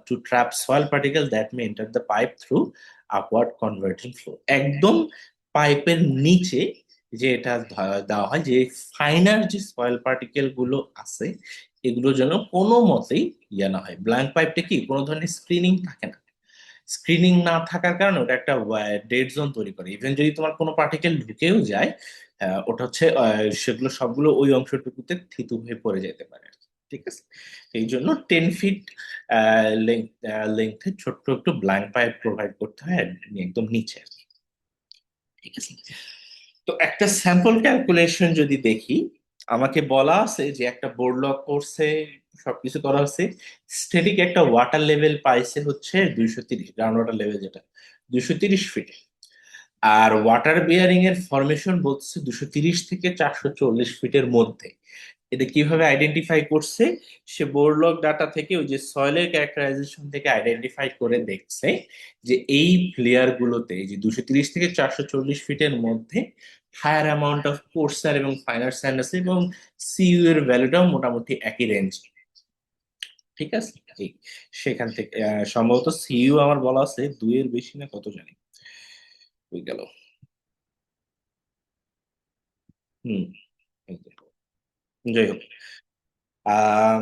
to trap soil particle that may enter the pipe through upward converting flow। একদম পাইপের নিচে যে এটা দেওয়া হয় যে ফাইনার যে সয়েল পার্টিকেল গুলো আছে এগুলো যেন কোনো মতেই ইয়ে না হয়। ব্ল্যাঙ্ক পাইপটা কি কোনো ধরনের স্ক্রিনিং থাকে না, স্ক্রিনিং না থাকার কারণে ওটা একটা ডেড জোন তৈরি করে। ইভেন যদি তোমার কোনো পার্টিকেল ঢুকেও যায় ওটা হচ্ছে সেগুলো সবগুলো ওই অংশটুকুতে থিতু হয়ে পড়ে যেতে পারে আর কি। ঠিক আছে, এই জন্য 10 ফিট লেংথের ছোট্ট একটু ব্ল্যাঙ্ক পাইপ প্রোভাইড করতে হয় একদম নিচে আর কি। ঠিক আছে, তো একটা স্যাম্পল ক্যালকুলেশন যদি দেখি, আমাকে বলা আছে যে একটা বোর্ড লক কোর্সে সবকিছু করা আছে, স্ট্যাটিক একটা ওয়াটার লেভেল পাইছে হচ্ছে 230, গ্রাউন্ড ওয়াটার লেভেল যেটা 230 ফিট, আর ওয়াটার বিয়ারিং এর ফরমেশন বলছে 230 থেকে 440 ফিটের মধ্যে। এটা কিভাবে আইডেন্টিফাই করছে, সে বোরলগ ডাটা থেকে ওই যে সয়েলের ক্যারেক্টারাইজেশন থেকে আইডেন্টিফাই করে দেখছে যে এই লেয়ার গুলোতে এই যে 230 থেকে 440 ফিটের মধ্যে হায়ার অ্যামাউন্ট অফ কোর্সার এবং ফাইনার স্যান্ড আছে, এবং সিইউ এর ভ্যালুটাও মোটামুটি একই রেঞ্জ। ঠিক আছে, এই সেখান থেকে সম্ভবত সিইউ আমার বলা আছে 2 এর বেশি না কত জানি, হয়ে গেল। হুম, এই যে, যাই হোক। আহ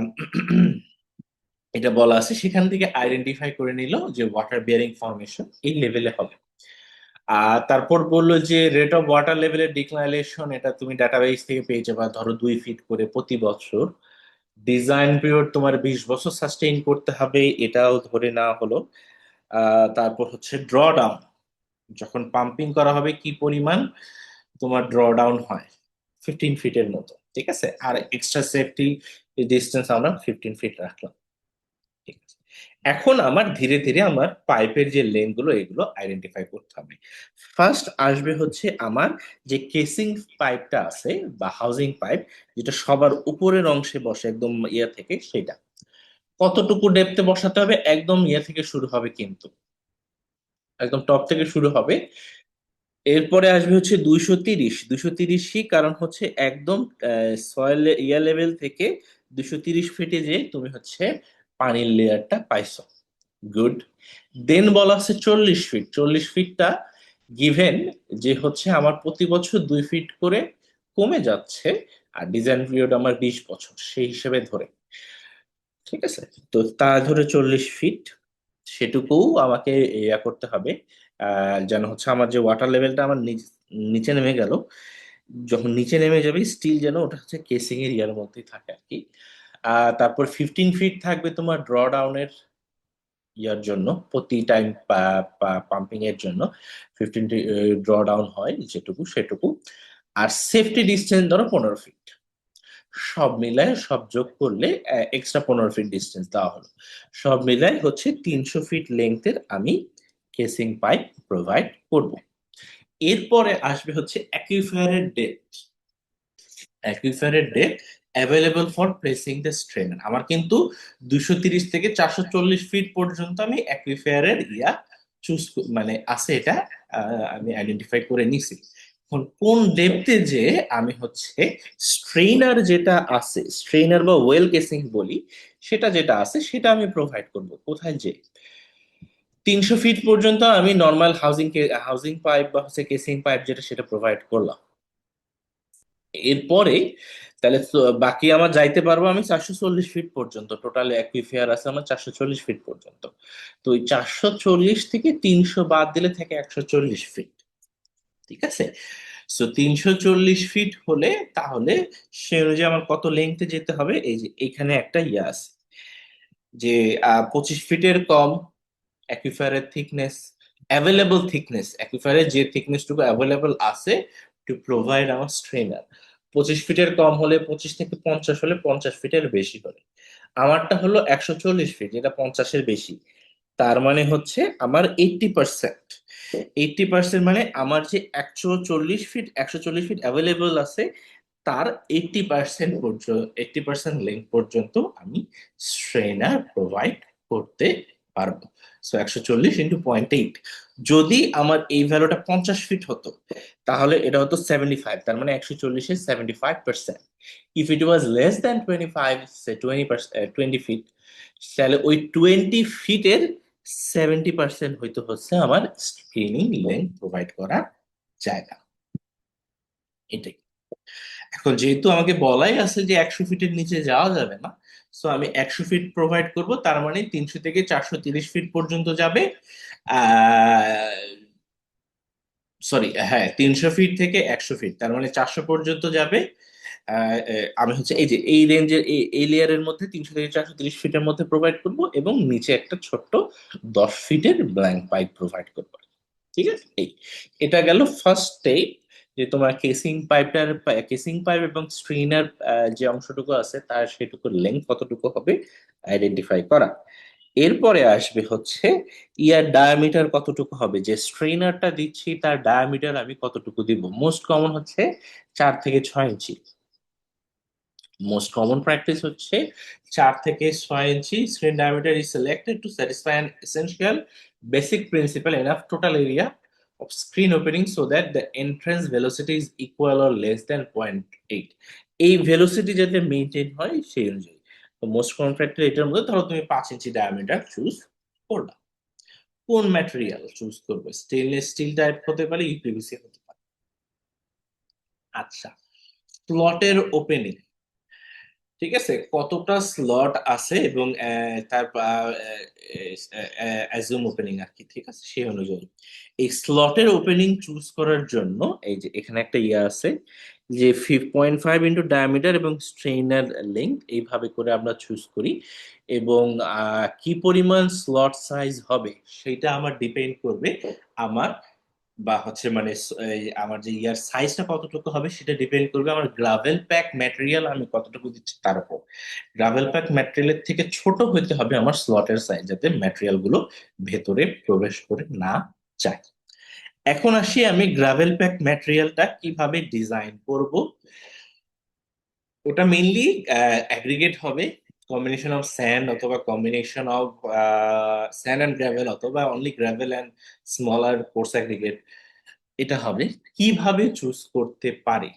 এটা বলা আছে, সেখান থেকে আইডেন্টিফাই করে নিল যে ওয়াটার বিয়ারিং ফর্মেশন এই লেভেলে হবে। আর তারপর বললো যে রেট অফ ওয়াটার লেভেলের ডিক্লারেশন, এটা তুমি ডাটাবেস থেকে পেয়ে যাবা, ধরো 2 ফিট করে প্রতি বছর। ডিজাইন পিরিয়ড তোমার 20 বছর সাস্টেইন করতে হবে, এটাও ধরে নেওয়া হলো। তারপর হচ্ছে ড্র ডাউন, যখন পাম্পিং করা হবে কি পরিমাণ তোমার ড্র ডাউন হয়, 15 ফিটের মতো, ঠিক আছে। আর এক্সট্রা সেফটি ডিস্টেন্স আমরা 15 ফিট রাখলাম, ঠিক আছে। এখন আমার ধীরে ধীরে আমার পাইপের যে লেন গুলো এগুলো আইডেন্টিফাই করতে হবে। ফার্স্ট আসবে হচ্ছে আমার যে কেসিং পাইপটা আছে বা হাউজিং পাইপ, যেটা সবার উপরের অংশে বসে একদম ইয়া থেকে, সেটা কতটুকু ডেপথে বসাতে হবে, একদম ইয়া থেকে শুরু হবে কিন্তু, একদম টপ থেকে শুরু হবে। এরপরে আসবে হচ্ছে 230, 230ই, কারণ হচ্ছে একদম সয়েল ইয়া লেভেল থেকে 230 ফিটে যে তুমি হচ্ছে পানির লেয়ারটা পাইছো। গুড। দেন বলা আছে 40 ফিট, 40 ফিটটা গিভেন যে হচ্ছে আমার প্রতি বছর 2 ফিট করে কমে যাচ্ছে, আর ডিজাইন পিরিয়ড আমার 20 বছর, সেই হিসেবে ধরে, ঠিক আছে। তো তা ধরে 40 ফিট, সেটুকু আমাকে ইয়া করতে হবে, যেন হচ্ছে আমার যে ওয়াটার লেভেলটা আমার নিচে নেমে গেল, যখন নিচে নেমে যাবে স্টিল যেন ওটা হচ্ছে কেসিং এর ইয়ার মধ্যেই থাকে আর কি। তারপর 15 ফিট থাকবে তোমার ড্র ডাউনের ইয়ার জন্য, প্রতি টাইম পাম্পিং এর জন্য 15 ড্র ডাউন হয় যেটুকু সেটুকু। আর সেফটি ডিস্টেন্স ধরো 15 ফিট, সব মিলায় সব যোগ করলে এক্সট্রা 15 ফিট ডিস্টেন্স দেওয়া হলো। সব মিলায় হচ্ছে 300 ফিট লেন্থের আমি কেসিং পাইপ প্রোভাইড করব। এরপরে আসবে হচ্ছে অ্যাকুইফায়ারের ডেপথ। অ্যাকুইফায়ারের depth available for placing the strainer, আমার কিন্তু 230 থেকে 440 ফিট পর্যন্ত আমি অ্যাকুইফায়ারের ইয়া চুজ, মানে আছে এটা, আমি আইডেন্টিফাই করে নিছি। এখন কোন ডেপথে যে আমি হচ্ছে স্ট্রেইনার যেটা আছে, স্ট্রেইনার বা ওয়েল কেসিং বলি, সেটা যেটা আছে সেটা আমি প্রোভাইড করব কোথায়, যে 300 ফিট পর্যন্ত আমি নর্মাল হাউজিং হাউজিং পাইপ বা হচ্ছে কেসিং পাইপ যেটা সেটা প্রোভাইড করলাম। এরপরে তাহলে তো বাকি আমার যাইতে পারবো আমি 440 ফিট পর্যন্ত, টোটাল অ্যাকুইফায়ার আছে আমার 440 ফিট পর্যন্ত। তো ওই 440 থেকে 300 বাদ দিলে থাকে 140 ফিট, ঠিক আছে। সো 340 ফিট হলে তাহলে সে অনুযায়ী আমার কত লেংথে যেতে হবে, এই যে এখানে একটা ইয়ে আছে যে 25 ফিটের কম অ্যাকুইফায়ারের থিকনেস, অ্যাভেলেবল থিকনেস, অ্যাকুইফায়ারের যে থিকনেসটুকু অ্যাভেলেবল আছে টু প্রোভাইড আমার স্ট্রেনার, 25 ফিটের কম হলে, 25 থেকে 50 হলে, 50 ফিটের বেশি হলে। আমারটা হলো 140 ফিট, যেটা 50-এর বেশি। তার মানে হচ্ছে আমার 80%, 80% মানে আমার যে 140 ফিট, 140 ফিট অ্যাভেলেবল আছে, তার 80% পর্যন্ত, 80% লেন্থ পর্যন্ত আমি স্ট্রেনার প্রোভাইড করতে পারবো। সো 140 × 0.8, যদি আমার এই ভ্যালুটা 50 ফিট হতো, তাহলে এটা হতো 75, তার মানে 140-এর 75%। If it was less than 25, say 20 feet, তাহলে ওই 20 ফিটের 70% হয়তো হচ্ছে আমার স্ক্রিনিং লেন্থ প্রোভাইড করা জায়গা, এটাই। এখন যেহেতু আমাকে বলাই আছে যে 100 ফিটের নিচে যাওয়া যাবে না, সো আমি 100 ফিট প্রোভাইড করব, তার মানে 300 থেকে 430 ফিট পর্যন্ত যাবে। সরি, হ্যাঁ, 300 ফিট থেকে 100 ফিট, তার মানে 400 পর্যন্ত যাবে। আমি হচ্ছে এই যে এই রেঞ্জের এই লেয়ারের মধ্যে 300 থেকে 430 ফিটের মধ্যে প্রোভাইড করব, এবং নিচে একটা ছোট্ট 10 ফিটের ব্ল্যাঙ্ক পাইপ প্রোভাইড করবো, ঠিক আছে। এটা গেল ফার্স্ট স্টেপ, যে তোমার কেসিং পাইপ এবং স্ট্রেইনার যে অংশটুকু আছে তার সেটুকুর লেন্থ কতটুকু হবে আইডেন্টিফাই করা। এরপরে আসবে হচ্ছে ইয়ার ডায়ামিটার কতটুকু হবে, যে স্ট্রেইনারটা দিচ্ছি তার ডায়ামিটার আমি কতটুকু দিব। মোস্ট কমন হচ্ছে 4 থেকে 6 ইঞ্চি, মোস্ট কমন প্র্যাকটিস হচ্ছে 4 থেকে 6 inch screen diameter is selected to satisfy an essential basic principal enough total area of screen opening so that the entrance velocity is equal or less than 0.8, এই velocity যাতে maintain হয় সেই অনুযায়ী। তো most common factor এটার মধ্যে ধরো তুমি 5 ইঞ্চি ডায়ামিটার চুজ করলা। কোন ম্যাটেরিয়াল চুজ করবে, স্টেনলেস স্টিল টাইপ হতে পারে, ইউপিভিসি হতে পারে। আচ্ছা, প্লটের ওপেনিং, ঠিক আছে, কতটা স্লট আছে এবং তার অ্যাজুম ওপেনিং আর কি, ঠিক আছে, সেই অনুযায়ী এই স্লটের ওপেনিং চুজ করার জন্য এই যে এখানে একটা ইয়ে আছে যে 5.5 ইন্টু ডায়ামিটার এবং স্ট্রেইনার লেন্থ, এইভাবে করে আমরা চুজ করি। এবং কি পরিমাণ স্লট সাইজ হবে সেটা আমার ডিপেন্ড করবে আমার, বা হচ্ছে মানে আমার যে ইয়ার সাইজটা কতটুকু হবে সেটা ডিপেন্ড করবে আমার গ্রাভেল প্যাক ম্যাটেরিয়াল আমি কতটুকু দিচ্ছি তার উপর। গ্রাভেল প্যাক ম্যাটেরিয়ালের থেকে ছোট হইতে হবে আমার স্লটের সাইজ, যাতে ম্যাটেরিয়াল গুলো ভেতরে প্রবেশ করে না যায়। এখন আসি আমি গ্রাভেল প্যাক ম্যাটেরিয়ালটা কিভাবে ডিজাইন করব। ওটা মেইনলি অ্যাগ্রিগেট হবে, কম্বিনেশন অফ স্যান্ড অথবা combination of sand and gravel অথবা only gravel and smaller coarse aggregate, এটা হবে। কিভাবে চুজ করতে পারি,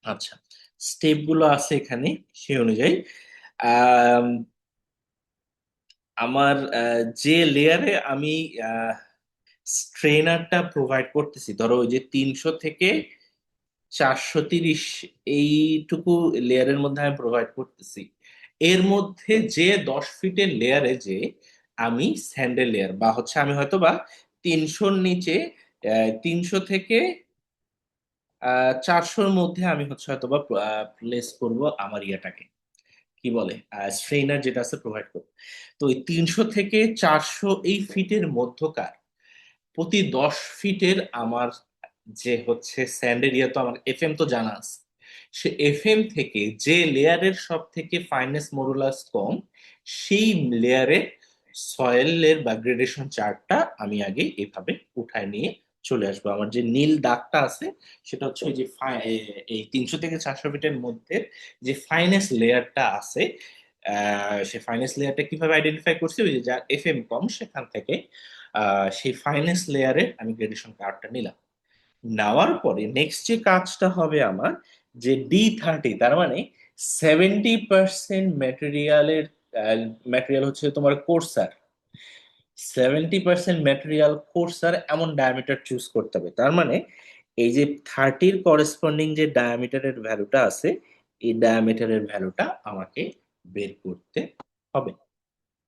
আচ্ছা, স্টেপ গুলো আছে এখানে সেই অনুযায়ী আম, আমার যে লেয়ারে আমি স্ট্রেনারটা প্রোভাইড করতেছি, ধরো ওই যে 300 থেকে 430 এইটুকু লেয়ারের মধ্যে আমি প্রোভাইড করতেছি, এর মধ্যে যে 10 ফিটের লেয়ারে যে আমি স্যান্ডেল লেয়ার বা হচ্ছে আমি হয়তো বা 300-র নিচে 300 থেকে 400-র মধ্যে আমি হচ্ছে হয়তো বা প্লেস করবো আমার ইয়াটাকে, কি বলে, স্ট্রেইনার যেটা আছে প্রোভাইড করবো। তো ওই 300 থেকে 400 এই ফিটের মধ্যকার প্রতি 10 ফিটের আমার যে হচ্ছে স্যান্ড এরিয়া, তো আমার এফএম তো জানা আছে, সে এফএম থেকে যে লেয়ারের সব থেকে ফাইনেস মডুলাস কম, সেই লেয়ারের সয়েলের বা গ্রেডেশন চার্টটা আমি আগে এভাবে উঠায় নিয়ে চলে আসবো। আমার যে নীল দাগটা আছে সেটা হচ্ছে ওই যে এই 300 থেকে 400 ফিটের মধ্যে যে ফাইনেস লেয়ারটা আছে, সে ফাইনেস লেয়ারটা কিভাবে আইডেন্টিফাই করছি, ওই যে যার এফএম কম সেখান থেকে সেই ফাইনেস লেয়ারে আমি গ্রেডেশন কার্ডটা নিলাম। নেওয়ার পরে নেক্সট যে কাজটা হবে আমার, যে D30, তার মানে 70% ম্যাটেরিয়ালের ম্যাটেরিয়াল হচ্ছে তোমার কোর্সার, 70% ম্যাটেরিয়াল কোর্সার এমন ডায়ামিটার চুজ করতে হবে। তার মানে এই যে 30-র করেসপন্ডিং যে ডায়ামিটারের ভ্যালুটা আছে, এই ডায়ামিটারের ভ্যালুটা আমাকে বের করতে হবে।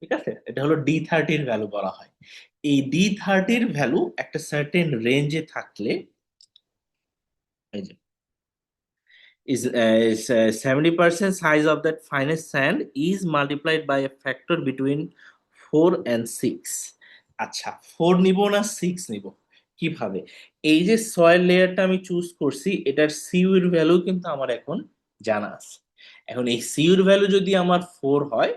ঠিক আছে, এটা হলো D30-র ভ্যালু বলা হয়। এই D30-র ভ্যালু একটা সার্টেন রেঞ্জে থাকলে, এই যে is 70% size of that finest sand is multiplied by a factor between 4 and 6। আচ্ছা, 4 নিব না 6 নিব, কিভাবে? এই যে সয়েল লেয়ারটা আমি চুজ করছি, এটার সিউর ভ্যালু কিন্তু আমার এখন জানা আছে। এখন এই সিউর ভ্যালু যদি আমার 4 হয়,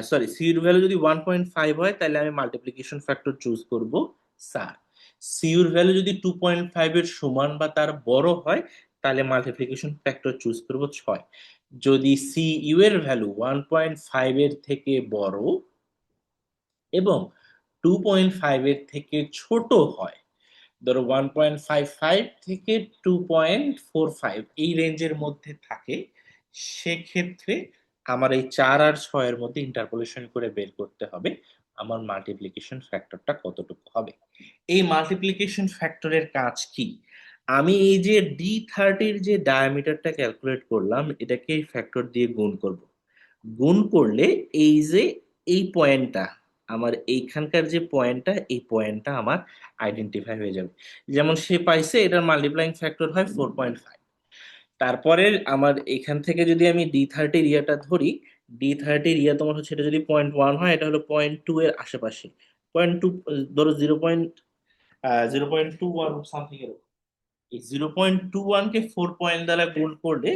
সরি, সিউর ভ্যালু যদি 1.5 হয়, তাহলে আমি মাল্টিপ্লিকেশন ফ্যাক্টর চুজ করব 4। সিউর ভ্যালু যদি 2.5 এর সমান বা তার বড় হয়, তাহলে মাল্টিপ্লিকেশন ফ্যাক্টর চুজ করব 6। যদি সি ইউ এর ভ্যালু 1.5 এর থেকে বড় এবং 2.5 এর থেকে ছোট হয়, ধরো 1.55 থেকে 2.45 এই রেঞ্জের মধ্যে থাকে, সেক্ষেত্রে আমার এই 4 আর 6-এর মধ্যে ইন্টারপোলেশন করে বের করতে হবে আমার মাল্টিপ্লিকেশন ফ্যাক্টরটা কতটুকু হবে। এই মাল্টিপ্লিকেশন ফ্যাক্টরের কাজ কি? আমি এই যে D30-র যে ডায়ামিটারটা ক্যালকুলেট করলাম, এটাকে এই ফ্যাক্টর দিয়ে গুণ করব। গুণ করলে এই যে এই পয়েন্টটা, আমার এইখানকার যে পয়েন্টটা, এই পয়েন্টটা আমার আইডেন্টিফাই হয়ে যাবে। যেমন সে পাইছে এটার মাল্টিপ্লাইং ফ্যাক্টর হয় 4.5। তারপরে আমার এখান থেকে যদি আমি D30-র ইয়াটা ধরি, D30-র ইয়া তোমার হচ্ছে, এটা যদি 0.1 হয়, এটা হলো 0.2 এর আশেপাশে, 0.2, ধরো 0.21 সামথিং এর। এই 0.21 কে 4 দ্বারা গুণ করলে,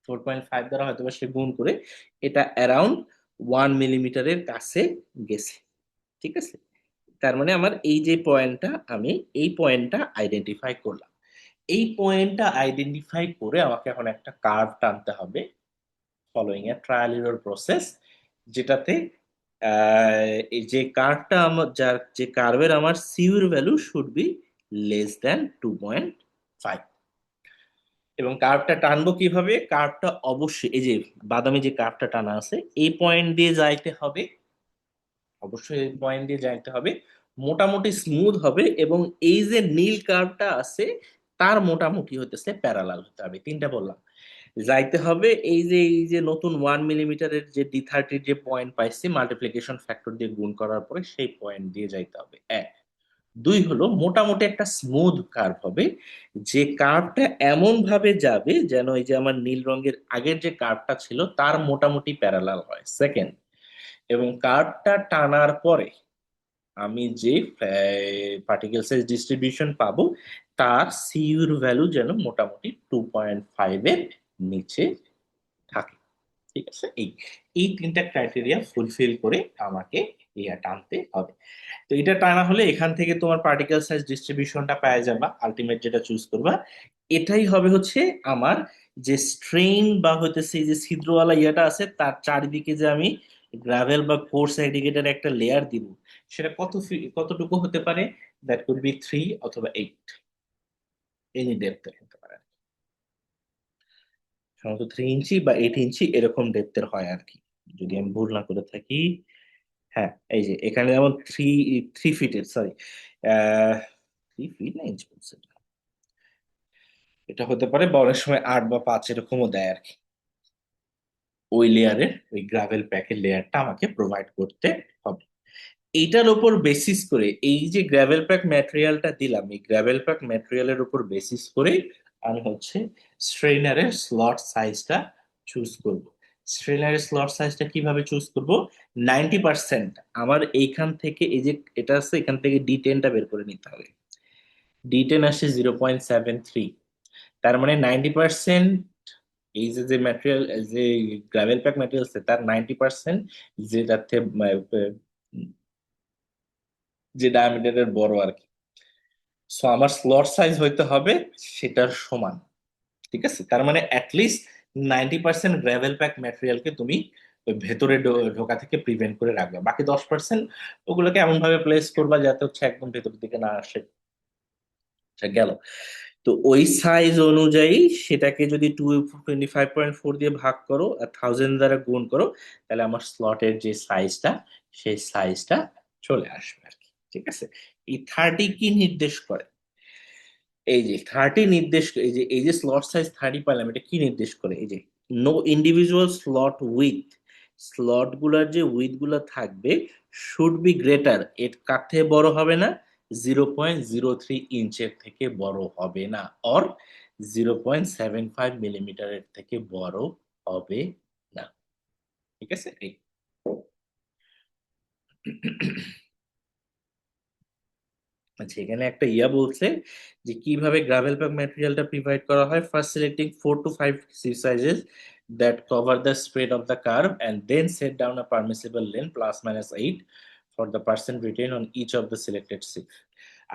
4.5 দ্বারা হয়তো বা সে গুণ করে, এটা অ্যারাউন্ড 1 মিলিমিটারের কাছে গেছে। ঠিক আছে, তার মানে আমার এই যে পয়েন্টটা, আমি এই পয়েন্টটা আইডেন্টিফাই করলাম। এই পয়েন্টটা আইডেন্টিফাই করে আমাকে এখন একটা কার্ভ টানতে হবে, ফলোইং এ ট্রায়াল এরর প্রসেস, যেটাতে এই যে কার্ভটা আমার, যার যে কার্ভের আমার sure value should be less than 2.5। এবং কার্ভটা টানবো কিভাবে? কার্ভটা অবশ্যই এই যে বাদামি যে কার্ভটা টানা আছে, এই পয়েন্ট দিয়ে যাইতে হবে, অবশ্যই এই পয়েন্ট দিয়ে যাইতে হবে, মোটামুটি স্মুথ হবে, এবং এই যে নীল কার্ভটা আছে তার মোটামুটি হতেছে প্যারালাল হতে হবে। তিনটা বললাম। যাইতে হবে এই যে নতুন 1 মিলিমিটারের যে D30 যে পয়েন্ট পাইছি মাল্টিপ্লিকেশন ফ্যাক্টর দিয়ে গুণ করার পরে সেই পয়েন্ট দিয়ে যাইতে হবে এক। দুই হলো মোটামুটি একটা স্মুথ কার্ভ হবে, যে কার্ভটা এমন ভাবে যাবে যেন এই যে আমার নীল রঙের আগের যে কার্ভটা ছিল তার মোটামুটি প্যারালাল হয় সেকেন্ড। এবং কার্ভটা টানার পরে আমি যে পার্টিকেল সাইজ ডিস্ট্রিবিউশন পাবো তার সিইউর ভ্যালু যেন মোটামুটি 2.5 এর নিচে থাকে। ঠিক আছে, এই এই তিনটা ক্রাইটেরিয়া ফুলফিল করে আমাকে ইয়া টানতে হবে। তো এটা টানা হলে এখান থেকে তোমার পার্টিকেল সাইজ ডিস্ট্রিবিউশনটা পাওয়া যাবে, আলটিমেট যেটা চুজ করবা এটাই হবে হচ্ছে আমার যে স্ট্রেইন বা হইতেছে এই যে ছিদ্রওয়ালা ইয়াটা আছে তার চারিদিকে যে আমি গ্রাভেল বা কোর্স এগ্রিগেটের একটা লেয়ার দিব, সেটা কতটুকু হতে পারে, দ্যাট কুড বি 3 অথবা 8, এনি ডেপথের হতে পারে। সাধারণত 3 ইঞ্চি বা 8 ইঞ্চি এরকম ডেপথের হয় আর কি, যদি আমি ভুল না করে থাকি। হ্যাঁ, এই যে এখানে যেমন 3 ফিটের, সরি, 3 ফিট না ইঞ্চ বলছে, এটা হতে পারে বা অনেক সময় 8 বা 5 এরকমও দেয় আর কি। ওই লেয়ারের ওই গ্রাভেল প্যাকের লেয়ারটা আমাকে প্রোভাইড করতে হবে। এইটার উপর বেসিস করে এই যে গ্রাভেল প্যাক ম্যাটেরিয়ালটা দিলাম, এই গ্রাভেল প্যাক ম্যাটেরিয়ালের উপর বেসিস করে আমি হচ্ছে স্ট্রেইনারের স্লট সাইজটা চুজ করব। স্ট্রেইনারের স্লট সাইজটা কিভাবে চুজ করব, 90% আমার এইখান থেকে এই যে এটা আছে এখান থেকে D10টা বের করে নিতে হবে। D10 আসছে 0.73, তার মানে 90% এই যে যে ম্যাটেরিয়াল, যে গ্রাভেল প্যাক ম্যাটেরিয়াল আছে তার 90% যেটাতে যে ডায়ামিটারের বড় আর কি। সো আমার স্লট সাইজ হইতে হবে সেটার সমান। ঠিক আছে, তার মানে অ্যাটলিস্ট 90% গ্রাভেল প্যাক ম্যাটেরিয়ালকে তুমি ওই ভেতরে ঢোকা থেকে প্রিভেন্ট করে রাখবে, বাকি 10% ওগুলোকে এমন ভাবে প্লেস করবা যাতে হচ্ছে একদম ভেতর দিকে না আসে। আচ্ছা, গেল। তো ওই সাইজ অনুযায়ী সেটাকে যদি 25.4 দিয়ে ভাগ করো আর 1000 দ্বারা গুণ করো, তাহলে আমার স্লটের যে সাইজটা সেই সাইজটা চলে আসবে আর কি। ঠিক আছে, এই 30 কি নির্দেশ করে, এই যে 30 নির্দেশ, এই যে স্লট সাইজ 30 পেলাম, এটা কি নির্দেশ করে, এই যে no individual slot with, slot গুলার যে উইথ গুলা থাকবে শুড বি গ্রেটার, এর কার থেকে বড় হবে না, 0.03 ইঞ্চের থেকে বড় হবে না, অর 0.75 মিলিমিটারের থেকে বড় হবে না। ঠিক আছে, এই আচ্ছা, এখানে একটা ইয়া বলছে যে কিভাবে গ্রাভেল প্যাক ম্যাটেরিয়ালটা প্রিভাইড করা হয়, first selecting 4 to 5 sizes that cover the spread of the curve and then set down a permissible length +-8 for the percent retained on each of the selected sieve.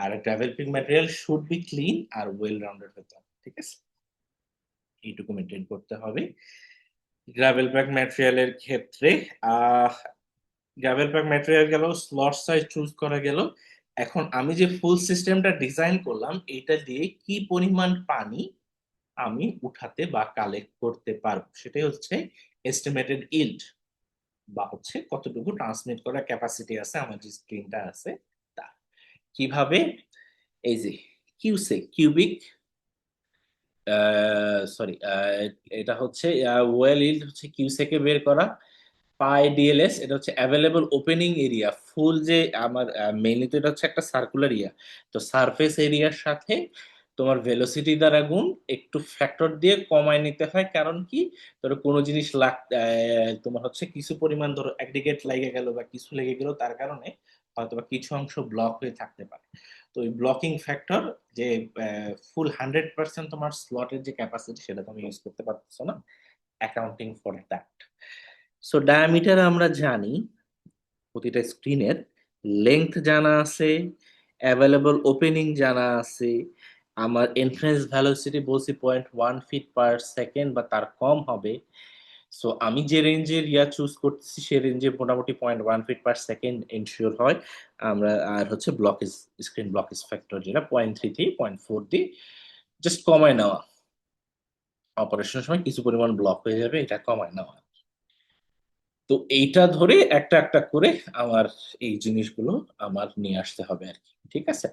আর gravel pack material should be clean আর well rounded হতে হবে। ঠিক আছে, এইটুকু maintain করতে হবে gravel pack ম্যাটেরিয়ালের ক্ষেত্রে। আহ গ্রাভেল প্যাক ম্যাটেরিয়াল গেল, স্লট সাইজ চুজ করা গেল। এখন আমি যে ফুল সিস্টেমটা ডিজাইন করলাম এটা দিয়ে কি পরিমাণ পানি আমি উঠাতে বা কালেক্ট করতে পারবো সেটাই হচ্ছে এস্টিমেটেড ইল্ড, বা হচ্ছে কতটুকু ট্রান্সমিট করার ক্যাপাসিটি আছে আমার যে স্ক্রিনটা আছে তা। কিভাবে, এই যে কিউবিক, সরি, এটা হচ্ছে ওয়েল ইল্ড হচ্ছে কিউসেকে বের করা, পাই ডিএলএস এটা হচ্ছে অ্যাভেলেবল ওপেনিং এরিয়া, ফুল যে আমার মেইনলি তো এটা হচ্ছে একটা সার্কুলার এরিয়া, তো সারফেস এরিয়ার সাথে তোমার ভেলোসিটি দ্বারা গুণ একটু ফ্যাক্টর দিয়ে কমায় নিতে হয়, কারণ কি ধরো কোনো জিনিস তোমার হচ্ছে কিছু পরিমাণ ধরো অ্যাগ্রিগেট লেগে গেল বা কিছু লেগে গেল তার কারণে হয়তো বা কিছু অংশ ব্লক হয়ে থাকতে পারে। তো ওই ব্লকিং ফ্যাক্টর যে ফুল 100% তোমার স্লটের যে ক্যাপাসিটি সেটা তুমি ইউজ করতে পারতেছো না, accounting for that. So diameter আমরা জানি, প্রতিটা স্ক্রিনের লেংথ জানা আছে, অ্যাভেলেবল ওপেনিং জানা আছে, আমার এন্ট্রেন্স ভ্যালোসিটি বলছি 0.1 ফিট পার সেকেন্ড বা তার কম হবে। সো আমি যে রেঞ্জের ইয়া চুজ করতেছি সে রেঞ্জে মোটামুটি 0.1 ফিট পার সেকেন্ড এনশিওর হয় আমরা। আর হচ্ছে ব্লকেজ, স্ক্রিন ব্লকেজ ফ্যাক্টর যেটা 0.3 থেকে 0.4 দিয়ে জাস্ট কমায় নেওয়া, অপারেশনের সময় কিছু পরিমাণ ব্লক হয়ে যাবে এটা কমায় নেওয়া। তো এইটা ধরে একটা একটা করে আমার এই জিনিসগুলো আমার নিয়ে আসতে হবে আর কি। ঠিক আছে,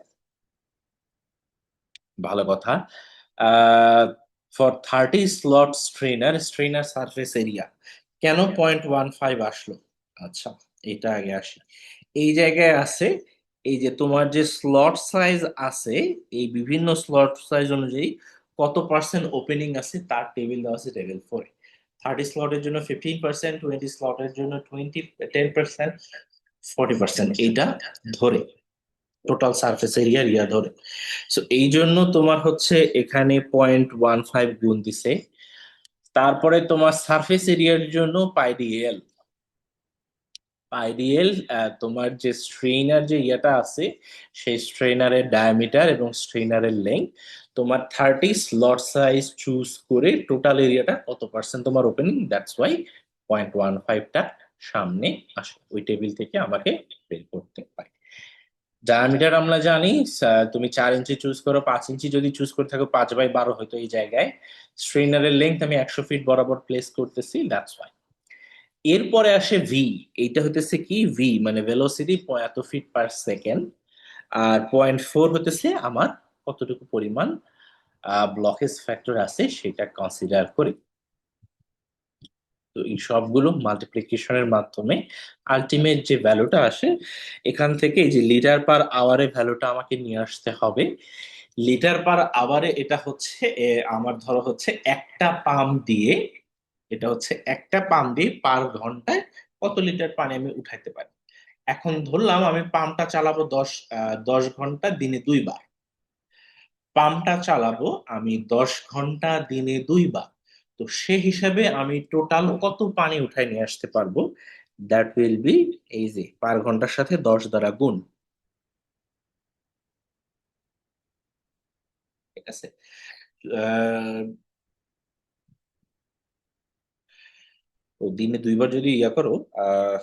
ভালো কথা। Ah for 30 slot strainer, strainer surface area কেন 0.15 আসলো? আচ্ছা, এটা আগে আসি। এই জায়গায় আছে, এই যে তোমার যে স্লট সাইজ আছে, এই বিভিন্ন স্লট সাইজ অনুযায়ী কত পার্সেন্ট ওপেনিং আছে তার টেবিল দেওয়া আছে টেবিল 4। 30 স্লটের জন্য 15%, 20 স্লটের জন্য 10%, 40%, এইটা ধরে টোটাল সারফেস এরিয়া ধরে। সো এই জন্য তোমার হচ্ছে এখানে 0.15 গুণ দিছে। তারপরে তোমার সারফেস এরিয়ার জন্য পাইডিএল, আইডিএল তোমার যে স্ট্রেইনার যে ইয়েটা আছে, সেই স্ট্রেইনারের ডায়ামিটার এবং স্ট্রেইনারের লেন্থ, তোমার 30 স্লট সাইজ চুজ করে টোটাল এরিয়াটা কত পার্সেন্ট তোমার ওপেনিং, দ্যাটস ওয়াই 0.15টা সামনে আসে। ওই টেবিল থেকে আমাকে বের করতে পারি। ডায়ামিটার আমরা জানি, তুমি 4 ইঞ্চি চুজ করো, 5 ইঞ্চি যদি চুজ করে থাকো 5/12 হয়তো এই জায়গায়। স্ট্রেইনারের লেন্থ আমি 100 ফিট বরাবর প্লেস করতেছি, দ্যাটস ওয়াই। এরপরে আসে ভি। এইটা হতেছে কি ভি মানে ভেলোসিটি এত ফিট পার সেকেন্ড। আর 0.4 হতেছে আমার কতটুকু পরিমাণ ব্লকেজ ফ্যাক্টর আছে সেটা কনসিডার করি। তো এই সবগুলো মাল্টিপ্লিকেশনের মাধ্যমে আলটিমেট যে ভ্যালুটা আসে, এখান থেকে এই যে লিটার পার আওয়ারে ভ্যালুটা আমাকে নিয়ে আসতে হবে। লিটার পার আওয়ারে এটা হচ্ছে আমার ধরো হচ্ছে একটা পাম্প দিয়ে, এটা হচ্ছে একটা পাম্প দিয়ে পার ঘন্টায় কত লিটার পানি আমি উঠাইতে পারি। এখন ধরলাম আমি পাম্পটা চালাবো 10 ঘন্টা দিনে 2 বার। পাম্পটা চালাবো আমি 10 ঘন্টা দিনে 2 বার। তো সে হিসাবে আমি টোটাল কত পানি উঠাই নিয়ে আসতে পারবো, দ্যাট উইল বি, এই যে পার ঘন্টার সাথে 10 দ্বারা গুণ। ঠিক আছে। আহ, তো দিনে 2 বার যদি ইয়া করো, আহ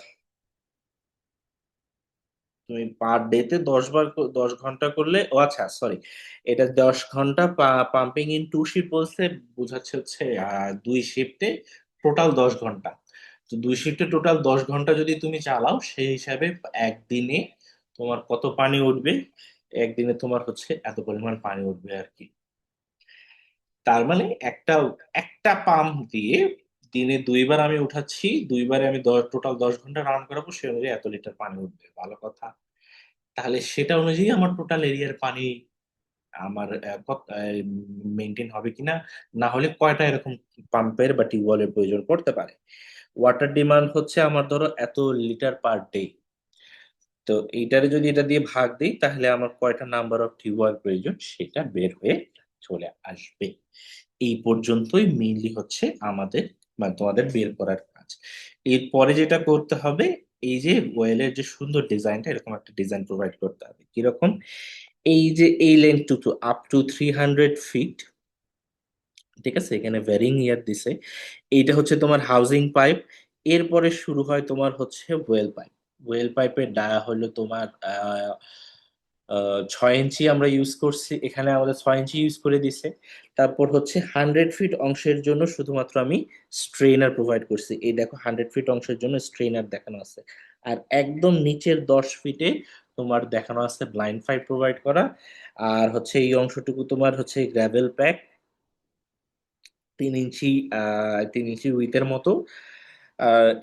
তুমি পার ডে তে 10 বার 10 ঘন্টা করলে, ও আচ্ছা সরি, এটা 10 ঘন্টা পাম্পিং ইন 2 শিফট বলছে, বোঝাচ্ছে হচ্ছে 2 শিফটে টোটাল 10 ঘন্টা। তো 2 শিফটে টোটাল 10 ঘন্টা যদি তুমি চালাও সেই হিসাবে একদিনে তোমার কত পানি উঠবে, একদিনে তোমার হচ্ছে এত পরিমাণ পানি উঠবে আর কি। তার মানে একটা একটা পাম্প দিয়ে দিনে 2 বার আমি উঠাচ্ছি, 2 বারে আমি টোটাল 10 ঘন্টা রান করাবো, সে অনুযায়ী এত লিটার পানি উঠবে, ভালো কথা। তাহলে সেটা অনুযায়ী আমার টোটাল এরিয়ার পানি আমার মেনটেন হবে কিনা, না হলে কয়টা এরকম পাম্পের বা টিউবওয়েলের প্রয়োজন পড়তে পারে। ওয়াটার ডিমান্ড হচ্ছে আমার ধরো এত লিটার পার ডে। তো এইটারে যদি এটা দিয়ে ভাগ দিই তাহলে আমার কয়টা নাম্বার অফ টিউবওয়েল প্রয়োজন সেটা বের হয়ে চলে আসবে। এই পর্যন্তই মেইনলি হচ্ছে আমাদের মানে তোমাদের বের করার কাজ। এরপরে যেটা করতে হবে, এই যে ওয়েলের যে সুন্দর ডিজাইনটা, এরকম একটা ডিজাইন প্রোভাইড করতে হবে। কিরকম? এই যে এই length to up to 300 feet, ঠিক আছে, এখানে ভ্যারিং ইয়ার দিছে। এইটা হচ্ছে তোমার হাউজিং পাইপ। এরপরে শুরু হয় তোমার হচ্ছে ওয়েল পাইপ। ওয়েল পাইপের ডায়া হলো তোমার 6 ইঞ্চি আমরা ইউজ করছি, এখানে আমাদের 6 ইঞ্চি ইউজ করে দিছে। তারপর হচ্ছে 100 ফিট অংশের জন্য শুধুমাত্র আমি স্ট্রেনার প্রোভাইড করছি, এই দেখো 100 ফিট অংশের জন্য স্ট্রেনার দেখানো আছে। আর একদম নিচের 10 ফিটে তোমার দেখানো আছে ব্লাইন্ড পাইপ প্রোভাইড করা। আর হচ্ছে এই অংশটুকু তোমার হচ্ছে গ্রাভেল প্যাক 3 ইঞ্চি, 3 ইঞ্চি উইথের মতো।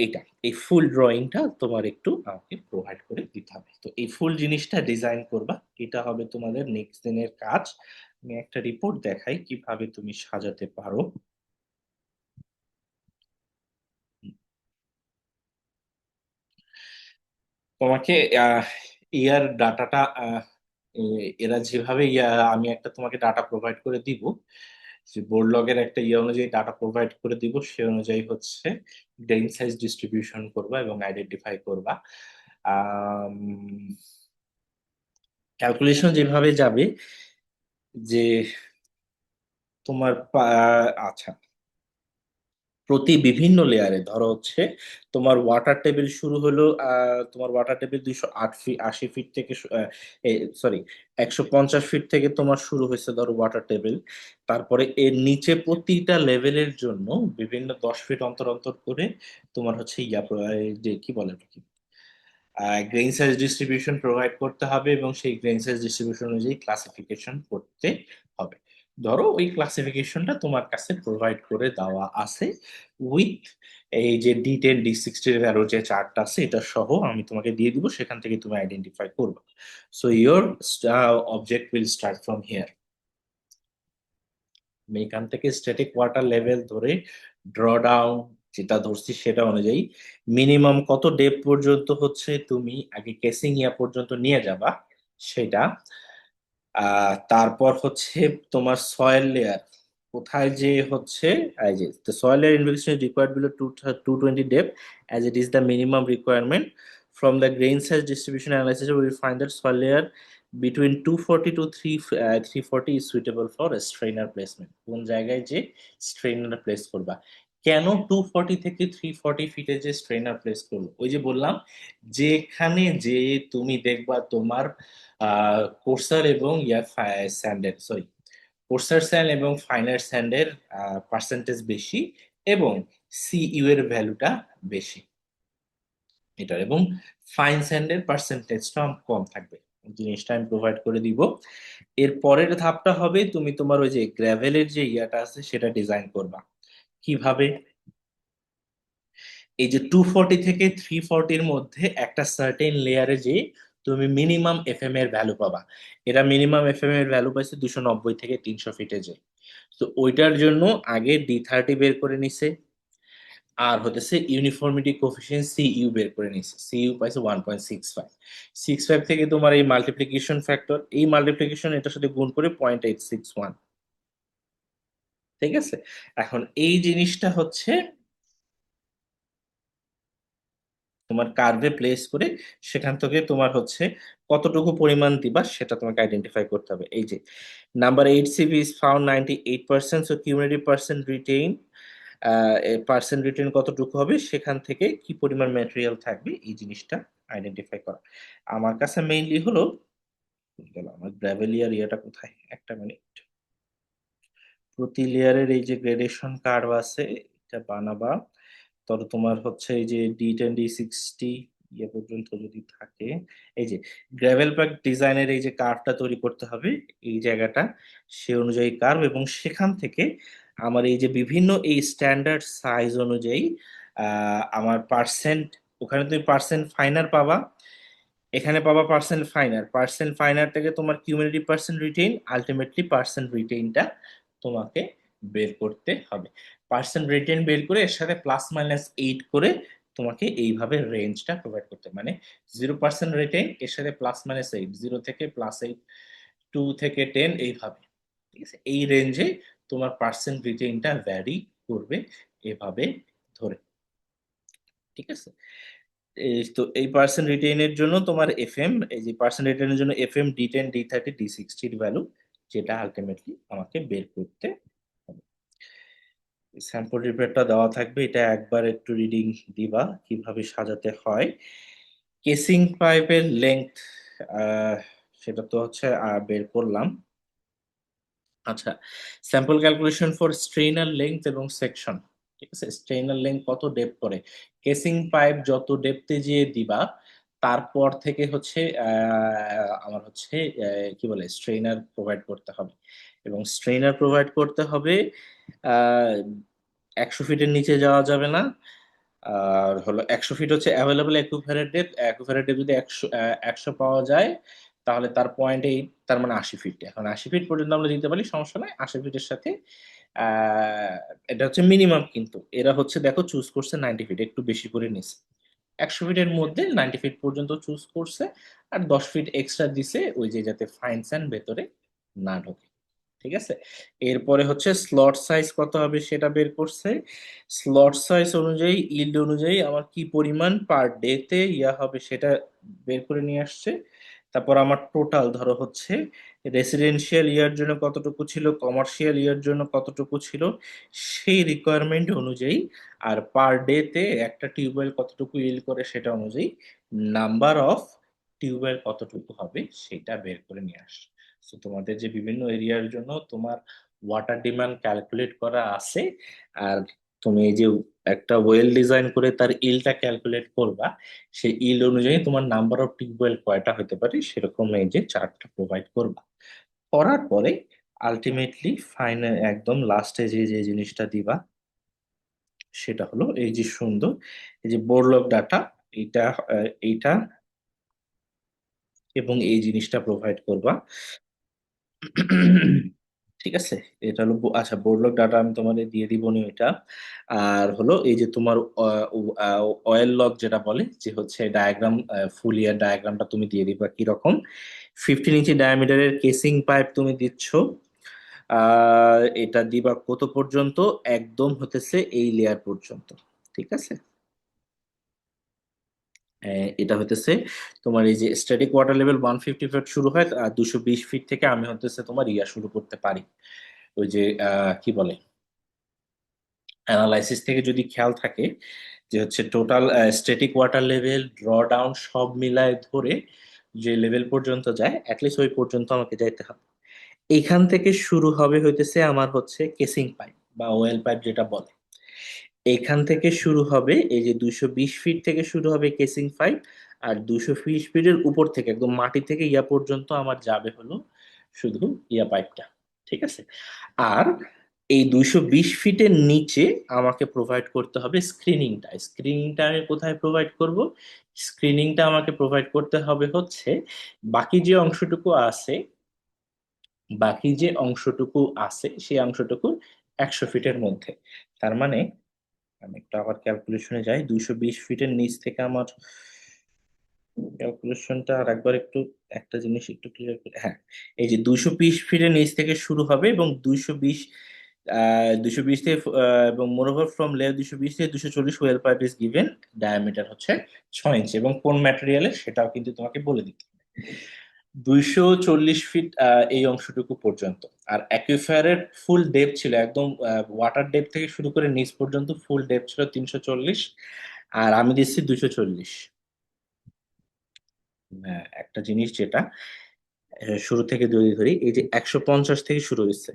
এটা এই ফুল ড্রয়িংটা তোমার একটু আমাকে প্রোভাইড করে দিতে হবে। তো এই ফুল জিনিসটা ডিজাইন করবা, এটা হবে তোমাদের নেক্সট দিনের কাজ। আমি একটা রিপোর্ট দেখাই কিভাবে তুমি সাজাতে পারো। তোমাকে ইয়ার ডাটাটা, এরা যেভাবে আমি একটা তোমাকে ডাটা প্রোভাইড করে দিব, যে বোর্ড লগের একটা অনুযায়ী ডাটা প্রোভাইড করে দিব, সে অনুযায়ী হচ্ছে গ্রেইন সাইজ ডিস্ট্রিবিউশন করবা এবং আইডেন্টিফাই করবা। ক্যালকুলেশন যেভাবে যাবে যে তোমার আচ্ছা, প্রতি বিভিন্ন লেয়ারে ধরো হচ্ছে তোমার ওয়াটার টেবিল শুরু হলো, তোমার ওয়াটার টেবিল 208 ফিট 80 ফিট থেকে, সরি 150 ফিট থেকে তোমার শুরু হয়েছে ধরো ওয়াটার টেবিল। তারপরে এর নিচে প্রতিটা লেভেলের জন্য বিভিন্ন 10 ফিট অন্তর অন্তর করে তোমার হচ্ছে যে কি বলে কি গ্রেইন সাইজ ডিস্ট্রিবিউশন প্রোভাইড করতে হবে এবং সেই গ্রেইন সাইজ ডিস্ট্রিবিউশন অনুযায়ী ক্লাসিফিকেশন করতে হবে। ধরো ওই ক্লাসিফিকেশনটা তোমার কাছে প্রোভাইড করে দেওয়া আছে উইথ এই যে D10 D16 আরো যে চার্টটা আছে এটা সহ আমি তোমাকে দিয়ে দিব, সেখান থেকে তুমি আইডেন্টিফাই করবে। So your object will start from here. আমি এখান থেকে স্ট্যাটিক ওয়াটার লেভেল ধরে ড্র ডাউন যেটা ধরছি সেটা অনুযায়ী মিনিমাম কত ডেপ পর্যন্ত হচ্ছে তুমি আগে কেসিং ইয়া পর্যন্ত নিয়ে যাবা সেটা। তারপর হচ্ছে তোমার সয়েল লেয়ার কোথায় যে হচ্ছে, এই যে the soil layer investigation is required below 220 depth as it is the minimum requirement. From the grain size distribution analysis we will find that soil layer between 240 to 340 is suitable for a strainer placement। কোন জায়গায় যে strainer place করবা, কেন 240 থেকে 340 ফিটে যে strainer place করবো, ওই যে বললাম যেখানে যে তুমি দেখবা তোমার কোর্সার এবং স্যান্ডের সরি কোর্সার স্যান্ড এবং ফাইনার স্যান্ডের পার্সেন্টেজ বেশি এবং সিইউ এর ভ্যালুটা বেশি এটার, এবং ফাইন স্যান্ডের পার্সেন্টেজটা কম থাকবে। জিনিসটা আমি প্রোভাইড করে দিব। এর পরের ধাপটা হবে তুমি তোমার ওই যে গ্র্যাভেলের যে ইয়াটা আছে সেটা ডিজাইন করবা কিভাবে। এই যে 240 থেকে 340-র মধ্যে একটা সার্টেন লেয়ারে যে তুমি মিনিমাম এফএম এর ভ্যালু পাবা। এরা মিনিমাম এফএম এর ভ্যালু পাইছে 290 থেকে 300 ফিটে যে। তো ওইটার জন্য আগে D30 বের করে নিছে, আর হতেছে ইউনিফর্মিটি কোফিসিয়েন্ট সিইউ বের করে নিছে, সিইউ পাইছে 1.65 থেকে তোমার এই মাল্টিপ্লিকেশন ফ্যাক্টর, এই মাল্টিপ্লিকেশন এটার সাথে গুণ করে 0.861। ঠিক আছে, এখন এই জিনিসটা হচ্ছে তোমার কার্ভে প্লেস করে সেখান থেকে তোমার হচ্ছে কতটুকু পরিমাণ দিবা সেটা তোমাকে আইডেন্টিফাই করতে হবে। এই যে number 8 CV is found 98%, so cumulative percent retain, percent retain কতটুকু হবে সেখান থেকে কি পরিমাণ ম্যাটেরিয়াল থাকবে এই জিনিসটা আইডেন্টিফাই করা। আমার কাছে মেইনলি হলো গেল আমার গ্র্যাভেলিয়ার ইয়েটা কোথায়, একটা মিনিট। প্রতি লেয়ারের এই যে গ্রেডেশন কার্ভ আছে এটা বানাবা, তবে তোমার হচ্ছে এই যে D10 D60 ইয়ে পর্যন্ত যদি থাকে, এই যে গ্রাভেল প্যাক ডিজাইনের এই যে কার্ভটা তৈরি করতে হবে এই জায়গাটা, সে অনুযায়ী কার্ভ, এবং সেখান থেকে আমার এই যে বিভিন্ন এই স্ট্যান্ডার্ড সাইজ অনুযায়ী আমার পার্সেন্ট, ওখানে তুমি পার্সেন্ট ফাইনার পাবা, এখানে পাবা পার্সেন্ট ফাইনার, পার্সেন্ট ফাইনার থেকে তোমার cumulative percent retain, ultimately percent রিটেইনটা তোমাকে বের করতে হবে। পার্সেন্ট রিটেইন বের করে এর সাথে +-8 করে তোমাকে এইভাবে রেঞ্জটা প্রোভাইড করতে হবে। মানে 0% রিটেইন এর সাথে +-8, 0 থেকে +8, 2 থেকে 10 এইভাবে। ঠিক আছে, এই রেঞ্জে তোমার পার্সেন্ট রিটেইনটা ভ্যারি করবে এভাবে ধরে। ঠিক আছে, তো এই পার্সেন্ট রিটেইনের জন্য তোমার এফএম, এই যে পার্সেন্ট রিটেইনের জন্য FM D10 D30 D60 value যেটা আলটিমেটলি আমাকে বের করতে হবে। স্যাম্পল রিপোর্টটা দেওয়া থাকবে, এটা একবার একটু রিডিং দিবা কিভাবে সাজাতে হয়। কেসিং পাইপের লেংথ সেটা তো হচ্ছে বের করলাম। আচ্ছা, sample calculation for strainer length এবং সেকশন। ঠিক আছে, স্ট্রেইনার লেংথ কত ডেপথ করে, কেসিং পাইপ যত ডেপথে যেয়ে দিবা তারপর থেকে হচ্ছে আমার হচ্ছে কি বলে স্ট্রেইনার প্রোভাইড করতে হবে, এবং স্ট্রেইনার প্রোভাইড করতে হবে 100 ফিটের নিচে যাওয়া যাবে না। আর হলো 100 ফিট হচ্ছে অ্যাভেলেবল অ্যাকুইফারের ডেপথ, অ্যাকুইফারের ডেপথ যদি 100 পাওয়া যায় তাহলে তার 0.8, তার মানে 80 ফিট। এখন 80 ফিট পর্যন্ত আমরা দিতে পারি, সমস্যা নাই। 80 ফিটের সাথে আহ এটা হচ্ছে মিনিমাম, কিন্তু এরা হচ্ছে দেখো চুজ করছে 90 ফিট, একটু বেশি করে নিছে। 100 ফিটের মধ্যে 90 ফিট পর্যন্ত চুজ করছে, আর 10 ফিট এক্সট্রা দিছে ওই যে যাতে ফাইন স্যান্ড ভেতরে না ঢোকে। ঠিক আছে, এরপরে হচ্ছে স্লট সাইজ কত হবে সেটা বের করছে। স্লট সাইজ অনুযায়ী ইল্ড অনুযায়ী আমার কি পরিমাণ পার ডে তে ইয়া হবে সেটা বের করে নিয়ে আসছে। তারপর আমার টোটাল ধরো হচ্ছে রেসিডেন্সিয়াল ইয়ার জন্য কতটুকু ছিল, কমার্শিয়াল ইয়ার জন্য কতটুকু ছিল, সেই রিকোয়ারমেন্ট অনুযায়ী আর পার ডে তে একটা টিউবওয়েল কতটুকু ইল্ড করে সেটা অনুযায়ী নাম্বার অফ টিউবওয়েল কতটুকু হবে সেটা বের করে নিয়ে আসছে। তো তোমাদের যে বিভিন্ন এরিয়ার জন্য তোমার ওয়াটার ডিমান্ড ক্যালকুলেট করা আছে, আর তুমি এই যে একটা ওয়েল ডিজাইন করে তার ইলটা ক্যালকুলেট করবা, সেই ইল অনুযায়ী তোমার নাম্বার অফ টিউবওয়েল কয়টা হতে পারে সেরকম এই যে চার্টটা প্রোভাইড করবা। করার পরে আলটিমেটলি ফাইনাল একদম লাস্টে যে যে জিনিসটা দিবা সেটা হলো এই যে সুন্দর এই যে বোরলগ ডাটা, এইটা এইটা এবং এই জিনিসটা প্রোভাইড করবা। ঠিক আছে, এটা হলো আচ্ছা বোরলগ ডাটা আমি তোমাদের দিয়ে দিব নি এটা। আর হলো এই যে তোমার অয়েল লগ যেটা বলে যে হচ্ছে ডায়াগ্রাম, ফুল ইয়ার ডায়াগ্রামটা তুমি দিয়ে দিবা কিরকম। 15 ইঞ্চি ডায়ামিটারের কেসিং পাইপ তুমি দিচ্ছ। এটা দিবা কত পর্যন্ত? একদম হতেছে এই লেয়ার পর্যন্ত। ঠিক আছে, এটা হতেছে তোমার এই যে স্ট্যাটিক ওয়াটার লেভেল 150 ফিট শুরু হয়, আর 220 ফিট থেকে আমি হতেছে তোমার ইয়া শুরু করতে পারি। ওই যে কি বলে, অ্যানালাইসিস থেকে যদি খেয়াল থাকে যে হচ্ছে total static water level draw down সব মিলায় ধরে যে লেভেল পর্যন্ত যায়, অ্যাটলিস্ট ওই পর্যন্ত আমাকে যাইতে হবে। এইখান থেকে শুরু হবে হইতেছে আমার হচ্ছে কেসিং পাইপ বা ওয়েল পাইপ যেটা বলে। এখান থেকে শুরু হবে এই যে 220 ফিট থেকে শুরু হবে কেসিং পাইপ, আর 220 ফিটের উপর থেকে একদম মাটি থেকে ইয়া পর্যন্ত আমার যাবে হলো শুধু ইয়া পাইপটা। ঠিক আছে, আর এই 220 ফিটের নিচে আমাকে প্রোভাইড করতে হবে স্ক্রিনিংটা। স্ক্রিনিংটা আমি কোথায় প্রোভাইড করব? স্ক্রিনিংটা আমাকে প্রোভাইড করতে হবে হচ্ছে বাকি যে অংশটুকু আছে, বাকি যে অংশটুকু আছে সেই অংশটুকু 100 ফিটের মধ্যে। তার মানে আমি একটু আবার ক্যালকুলেশনে যাই, 220 ফিটের নিচ থেকে আমার ক্যালকুলেশনটা আর একবার একটু, একটা জিনিস একটু ক্লিয়ার করে, হ্যাঁ, এই যে 220 ফিটের নিচ থেকে শুরু হবে এবং 220 থেকে এবং মোরওভার ফ্রম লেয়ার 220 থেকে 240 well pipe is given, diameter হচ্ছে 6 ইঞ্চি এবং কোন ম্যাটেরিয়ালের সেটাও কিন্তু তোমাকে বলে দিতে হবে। 240 ফিট এই অংশটুকু পর্যন্ত। আর অ্যাকুইফায়ারের ফুল ডেপথ ছিল একদম, ওয়াটার ডেপথ থেকে শুরু করে নিচ পর্যন্ত ফুল ডেপথ ছিল 340, আর আমি দিচ্ছি 240। একটা জিনিস যেটা শুরু থেকে যদি ধরি, এই যে 150 থেকে শুরু হয়েছে,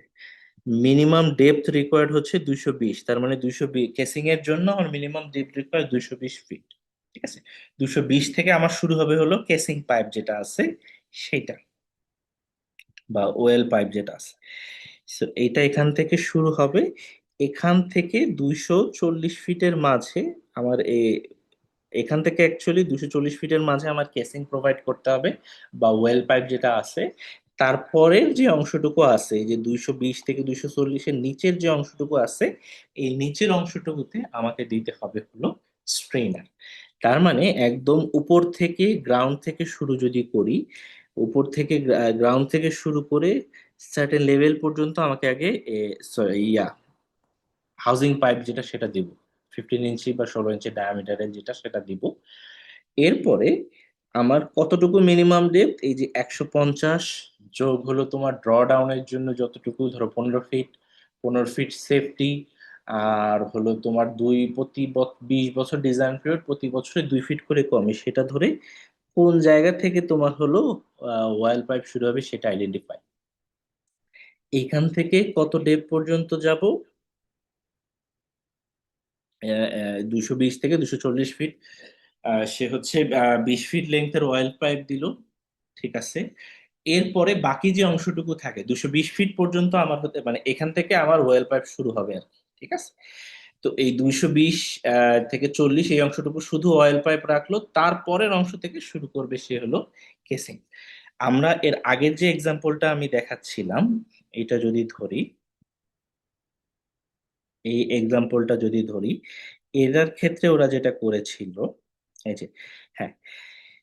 মিনিমাম ডেপথ রিকোয়ার্ড হচ্ছে 220, তার মানে 220 কেসিং এর জন্য আমার মিনিমাম ডেপথ রিকোয়ার্ড 220 ফিট। ঠিক আছে, 220 থেকে আমার শুরু হবে হলো কেসিং পাইপ যেটা আছে সেটা, বা ওয়েল পাইপ যেটা আছে। So, এইটা এখান থেকে শুরু হবে। এখান থেকে 240 ফিটের মাঝে আমার এখান থেকে অ্যাকচুয়ালি 240 ফিটের মাঝে আমার কেসিং প্রোভাইড করতে হবে বা ওয়েল পাইপ যেটা আছে। তারপরের যে অংশটুকু আছে, এই যে 220 থেকে 240-এর নিচের যে অংশটুকু আছে, এই নিচের অংশটুকুতে আমাকে দিতে হবে হলো স্ট্রেইনার। তার মানে একদম উপর থেকে গ্রাউন্ড থেকে শুরু যদি করি, উপর থেকে গ্রাউন্ড থেকে শুরু করে সার্টেন লেভেল পর্যন্ত আমাকে আগে ইয়া হাউজিং পাইপ যেটা সেটা দিব, 15 ইঞ্চি বা 16 ইঞ্চি ডায়ামিটারের যেটা সেটা দিব। এরপরে আমার কতটুকু মিনিমাম ডেপথ, এই যে 150 যোগ হলো তোমার ড্র ডাউনের জন্য যতটুকু ধরো 15 ফিট, 15 ফিট সেফটি, আর হলো তোমার দুই প্রতি 20 বছর ডিজাইন পিরিয়ড, প্রতি বছরে 2 ফিট করে কমে, সেটা ধরে কোন জায়গা থেকে তোমার হলো ওয়াইল পাইপ শুরু হবে সেটা আইডেন্টিফাই। এইখান থেকে কত ডেপ পর্যন্ত যাব? 220 থেকে 240 ফিট। সে হচ্ছে 20 ফিট লেন্থের অয়েল পাইপ দিল। ঠিক আছে, এরপরে বাকি যে অংশটুকু থাকে 220 ফিট পর্যন্ত আমার হতে মানে এখান থেকে আমার ওয়েল পাইপ শুরু হবে আর কি। ঠিক আছে, তো এই 220 থেকে 40 এই অংশটুকু শুধু অয়েল পাইপ রাখলো, তারপরের অংশ থেকে শুরু করবে সে হলো কেসিং। আমরা এর আগের যে এক্সাম্পলটা আমি দেখাচ্ছিলাম, এটা যদি ধরি, এই এক্সাম্পলটা যদি ধরি, এটার ক্ষেত্রে ওরা যেটা করেছিল, এই যে, হ্যাঁ,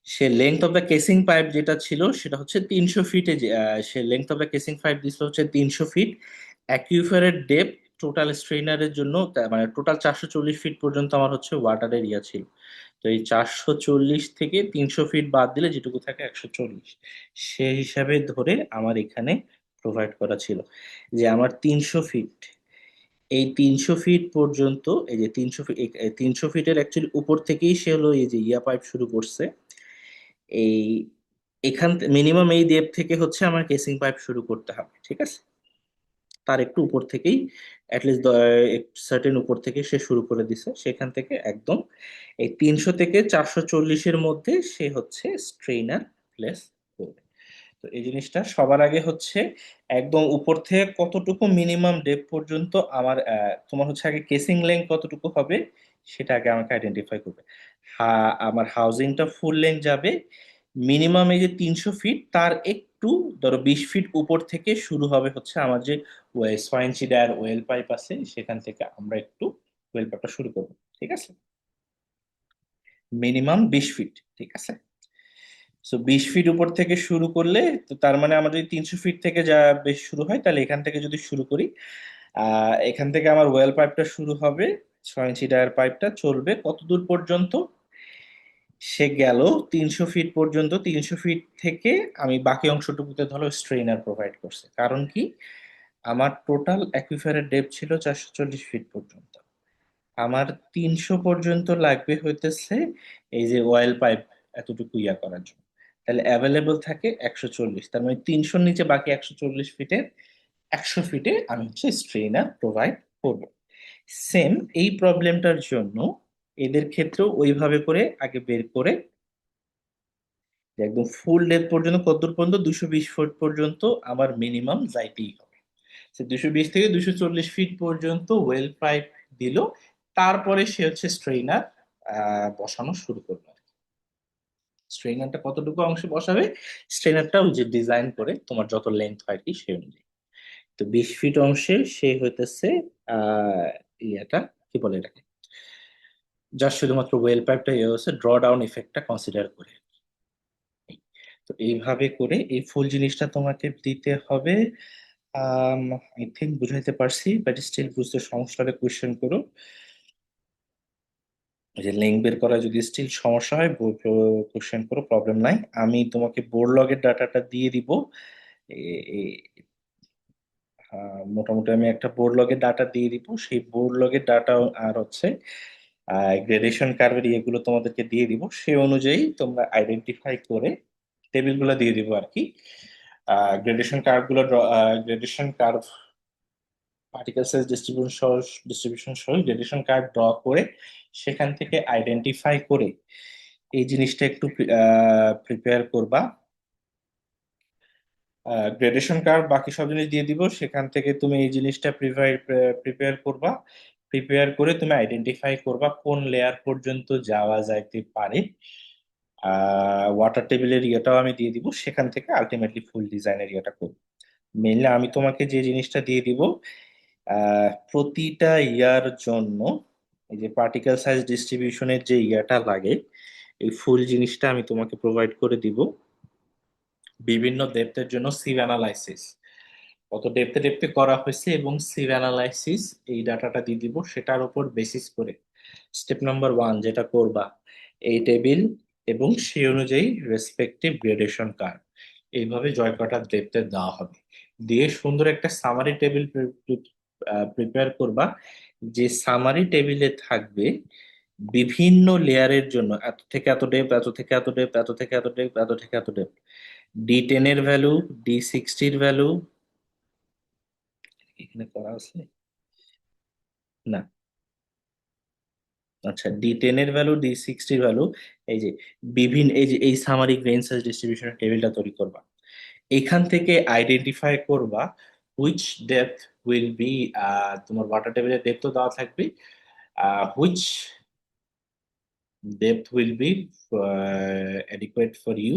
সে length of the casing pipe যেটা ছিল সেটা হচ্ছে 300 ফিটে, সে length of the casing pipe দিছিল হচ্ছে 300 ফিট। অ্যাকুইফারের ডেপথ টোটাল স্ট্রেইনারের জন্য মানে টোটাল 440 ফিট পর্যন্ত আমার হচ্ছে ওয়াটারের ইয়া ছিল। তো এই 440 থেকে 300 ফিট বাদ দিলে যেটুকু থাকে 140, সেই হিসাবে ধরে আমার এখানে প্রোভাইড করা ছিল যে আমার 300 ফিট, এই 300 ফিট পর্যন্ত, এই যে 300 ফিট, 300 ফিটের অ্যাকচুয়ালি উপর থেকেই সে হলো এই যে ইয়া পাইপ শুরু করছে। এই এখান মিনিমাম এই ডেপ থেকে হচ্ছে আমার কেসিং পাইপ শুরু করতে হবে। ঠিক আছে, তার একটু উপর থেকেই অ্যাটলিস্ট সার্টেন উপর থেকে সে শুরু করে দিছে, সেখান থেকে একদম এই 300 থেকে 440-এর মধ্যে সে হচ্ছে স্ট্রেইনার প্লেস করবে। তো এই জিনিসটা সবার আগে হচ্ছে একদম উপর থেকে কতটুকু মিনিমাম ডেপ পর্যন্ত আমার তোমার হচ্ছে আগে কেসিং লেন্থ কতটুকু হবে সেটা আগে আমাকে আইডেন্টিফাই করবে। আমার হাউজিংটা ফুল লেন্থ যাবে মিনিমাম এই যে 300 ফিট, তার একটু ধরো 20 ফিট উপর থেকে শুরু হবে হচ্ছে আমার যে 6 ইঞ্চি ডায়ার ওয়েল পাইপ আছে, সেখান থেকে আমরা একটু ওয়েল পাইপটা শুরু করবো। ঠিক আছে, মিনিমাম 20 ফিট। ঠিক আছে, সো 20 ফিট উপর থেকে শুরু করলে, তো তার মানে আমার যদি 300 ফিট থেকে যা বেশ শুরু হয়, তাহলে এখান থেকে যদি শুরু করি, এখান থেকে আমার ওয়েল পাইপটা শুরু হবে, 6 ইঞ্চি ডায়ার পাইপটা চলবে কত দূর পর্যন্ত, সে গেল 300 ফিট পর্যন্ত। 300 ফিট থেকে আমি বাকি অংশটুকুতে ধরো স্ট্রেইনার প্রোভাইড করছে, কারণ কি আমার টোটাল অ্যাকুইফারের ডেপথ ছিল 440 ফিট পর্যন্ত। আমার 300 পর্যন্ত লাগবে হইতেছে এই যে অয়েল পাইপ এতটুকু ইয়া করার জন্য। তাহলে অ্যাভেলেবল থাকে 140, তার মানে 300-র নিচে বাকি 140 ফিটের 100 ফিটে আমি হচ্ছে স্ট্রেইনার প্রোভাইড করব। সেম এই প্রবলেমটার জন্য এদের ক্ষেত্রেও ওইভাবে করে আগে বের করে যে একদম ফুল ডেপথ পর্যন্ত কতদূর পর্যন্ত, 220 ফুট পর্যন্ত আমার মিনিমাম যাইতেই হবে। 220 থেকে 240 ফিট পর্যন্ত ওয়েল পাইপ দিল, তারপরে সে হচ্ছে স্ট্রেইনার বসানো শুরু করবে। স্ট্রেইনারটা কতটুকু অংশে বসাবে, স্ট্রেইনারটা ওই যে ডিজাইন করে তোমার যত লেন্থ হয় কি সেই অনুযায়ী। তো 20 ফিট অংশে সে হইতেছে আহ ইয়েটা কি বলে এটাকে, যা শুধুমাত্র ওয়েল পাইপটা ইয়ে হচ্ছে ড্র ডাউন ইফেক্টটা কনসিডার করে। তো এইভাবে করে এই ফুল জিনিসটা তোমাকে দিতে হবে। আই থিঙ্ক বুঝাইতে পারছি, বাট স্টিল বুঝতে সমস্যা হলে কোয়েশ্চেন করো। ওই যে লিঙ্ক বের করা যদি স্টিল সমস্যা হয় কোশ্চেন করো, প্রবলেম নাই। আমি তোমাকে বোর্ড লগের ডাটাটা দিয়ে দিব। এ- এ- মোটামুটি আমি একটা বোর্ড লগের ডাটা দিয়ে দিব, সেই বোর্ড লগের ডাটা আর হচ্ছে গ্রেডেশন কার্ভের ইয়েগুলো তোমাদেরকে দিয়ে দিব, সেই অনুযায়ী তোমরা আইডেন্টিফাই করে টেবিলগুলো দিয়ে দিব আর কি। গ্রেডেশন কার্ভগুলো gradation curve particle size distribution সহ গ্রেডেশন কার্ভ ড্র করে সেখান থেকে আইডেন্টিফাই করে এই জিনিসটা একটু প্রিপেয়ার করবা। গ্রেডেশন কার্ভ বাকি সব জিনিস দিয়ে দিব, সেখান থেকে তুমি এই জিনিসটা প্রিপেয়ার করবা। প্রিপেয়ার করে তুমি আইডেন্টিফাই করবা কোন লেয়ার পর্যন্ত যাওয়া যাইতে পারে। ওয়াটার টেবিলের ইয়েটাও আমি দিয়ে দিব, সেখান থেকে আলটিমেটলি ফুল ডিজাইনের ইয়েটা করবো। মেনলি আমি তোমাকে যে জিনিসটা দিয়ে দিব, প্রতিটা ইয়ার জন্য এই যে পার্টিকেল সাইজ ডিস্ট্রিবিউশনের যে ইয়াটা লাগে, এই ফুল জিনিসটা আমি তোমাকে প্রোভাইড করে দিব। বিভিন্ন ডেপথের জন্য সিভ অ্যানালাইসিস কত ডেপথে ডেপথে করা হয়েছে এবং সিভ অ্যানালাইসিস এই ডাটাটা দিয়ে দিব, সেটার উপর বেসিস করে স্টেপ নাম্বার 1 যেটা করবা, এই টেবিল এবং সেই অনুযায়ী রেসপেক্টিভ গ্রেডেশন কার্ভ এইভাবে জয় কটার ডেপথে দেওয়া হবে। দিয়ে সুন্দর একটা সামারি টেবিল প্রিপেয়ার করবা, যে সামারি টেবিলে থাকবে বিভিন্ন লেয়ারের জন্য এত থেকে এত ডেপথ, এত থেকে এত ডেপথ, এত থেকে এত ডেপথ, এত থেকে এত ডেপথ, D10 এর ভ্যালু, D60 এর ভ্যালু এখানে করা আছে না, আচ্ছা D10 এর ভ্যালু, D60 এর ভ্যালু, এই যে বিভিন্ন এই যে এই সামারি গ্রেন সাইজ ডিস্ট্রিবিউশন টেবিলটা তৈরি করবা। এখান থেকে আইডেন্টিফাই করবা হুইচ ডেপথ উইল বি, তোমার ওয়াটার টেবিলের ডেপথ তো দেওয়া থাকবে, which depth will be adequate for you,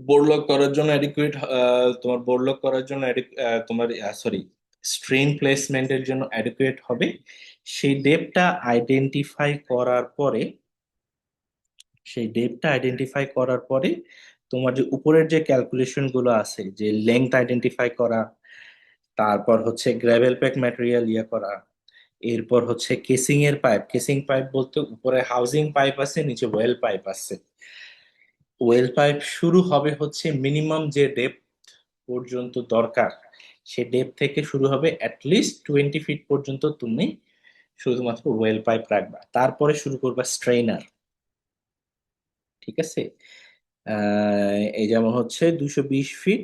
বোরলক করার জন্য অ্যাডিকুয়েট, তোমার বোরলক করার জন্য তোমার সরি স্ট্রেন প্লেসমেন্টের জন্য অ্যাডিকুয়েট হবে। সেই ডেপটা আইডেন্টিফাই করার পরে, সেই ডেপটা আইডেন্টিফাই করার পরে তোমার যে উপরের যে ক্যালকুলেশন গুলো আছে, যে লেংথ আইডেন্টিফাই করা, তারপর হচ্ছে গ্রাভেল প্যাক ম্যাটেরিয়াল ইয়ে করা, এরপর হচ্ছে কেসিং এর পাইপ, কেসিং পাইপ বলতে উপরে হাউজিং পাইপ আছে, নিচে ওয়েল পাইপ আছে। ওয়েল পাইপ শুরু হবে হচ্ছে মিনিমাম যে ডেপথ পর্যন্ত দরকার, সে ডেপথ থেকে শুরু হবে অ্যাটলিস্ট 20 ফিট পর্যন্ত তুমি শুধুমাত্র ওয়েল পাইপ রাখবা, তারপরে শুরু করবা স্ট্রেইনার। ঠিক আছে, এই যেমন হচ্ছে 220 ফিট,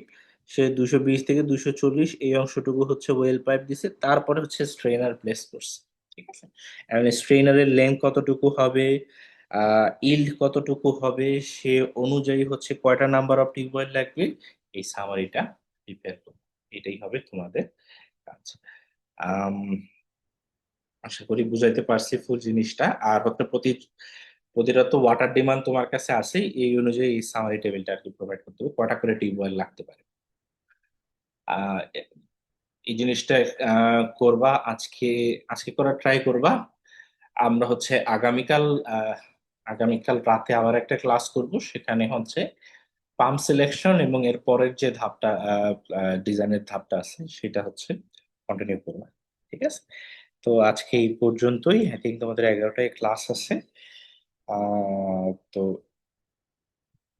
সে 220 থেকে 240 এই অংশটুকু হচ্ছে ওয়েল পাইপ দিছে, তারপরে হচ্ছে স্ট্রেইনার প্লেস করছে। ঠিক আছে, এখন স্ট্রেইনারের লেন্থ কতটুকু হবে, ইল্ড কতটুকু হবে সে অনুযায়ী হচ্ছে কয়টা নাম্বার অফ টিউবওয়েল লাগবে, এই সামারিটা প্রিপেয়ার করবে। এটাই হবে তোমাদের কাজ। আম, আশা করি বুঝাইতে পারছি ফুল জিনিসটা। আর হচ্ছে প্রতিটা তো ওয়াটার ডিমান্ড তোমার কাছে আছে, এই অনুযায়ী এই সামারি টেবিলটা আর কি প্রোভাইড করতে হবে, কয়টা করে টিউবওয়েল লাগতে পারে। আহ এই জিনিসটা করবা আজকে, আজকে করার ট্রাই করবা। আমরা হচ্ছে আগামীকাল রাতে আবার একটা ক্লাস করব, সেখানে হচ্ছে পাম্প সিলেকশন এবং এর পরের যে ধাপটা, ডিজাইনের ধাপটা আছে সেটা হচ্ছে কন্টিনিউ করবো। ঠিক আছে, তো আজকে এই পর্যন্তই। আই থিঙ্ক তোমাদের 11টায় ক্লাস আছে। তো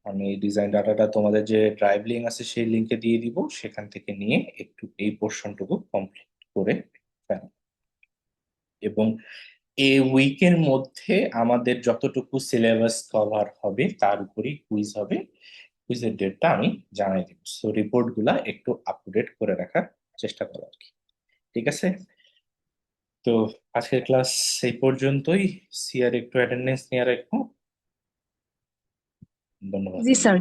আমি ডিজাইন ডাটাটা তোমাদের যে ড্রাইভ লিঙ্ক আছে সেই লিঙ্কে দিয়ে দিব, সেখান থেকে নিয়ে একটু এই পোর্শনটুকু কমপ্লিট করে ফেলো। এবং এই উইকের মধ্যে আমাদের যতটুকু সিলেবাস কভার হবে তার উপরই কুইজ হবে। কুইজের ডেটটা আমি জানাই দিব, সো রিপোর্ট গুলা একটু আপ টু ডেট করে রাখার চেষ্টা করো আর কি। ঠিক আছে, তো আজকের ক্লাস এই পর্যন্তই। সিয়ার একটু অ্যাটেন্ডেন্স নিয়ে রাখবো। ধন্যবাদ। জি স্যার।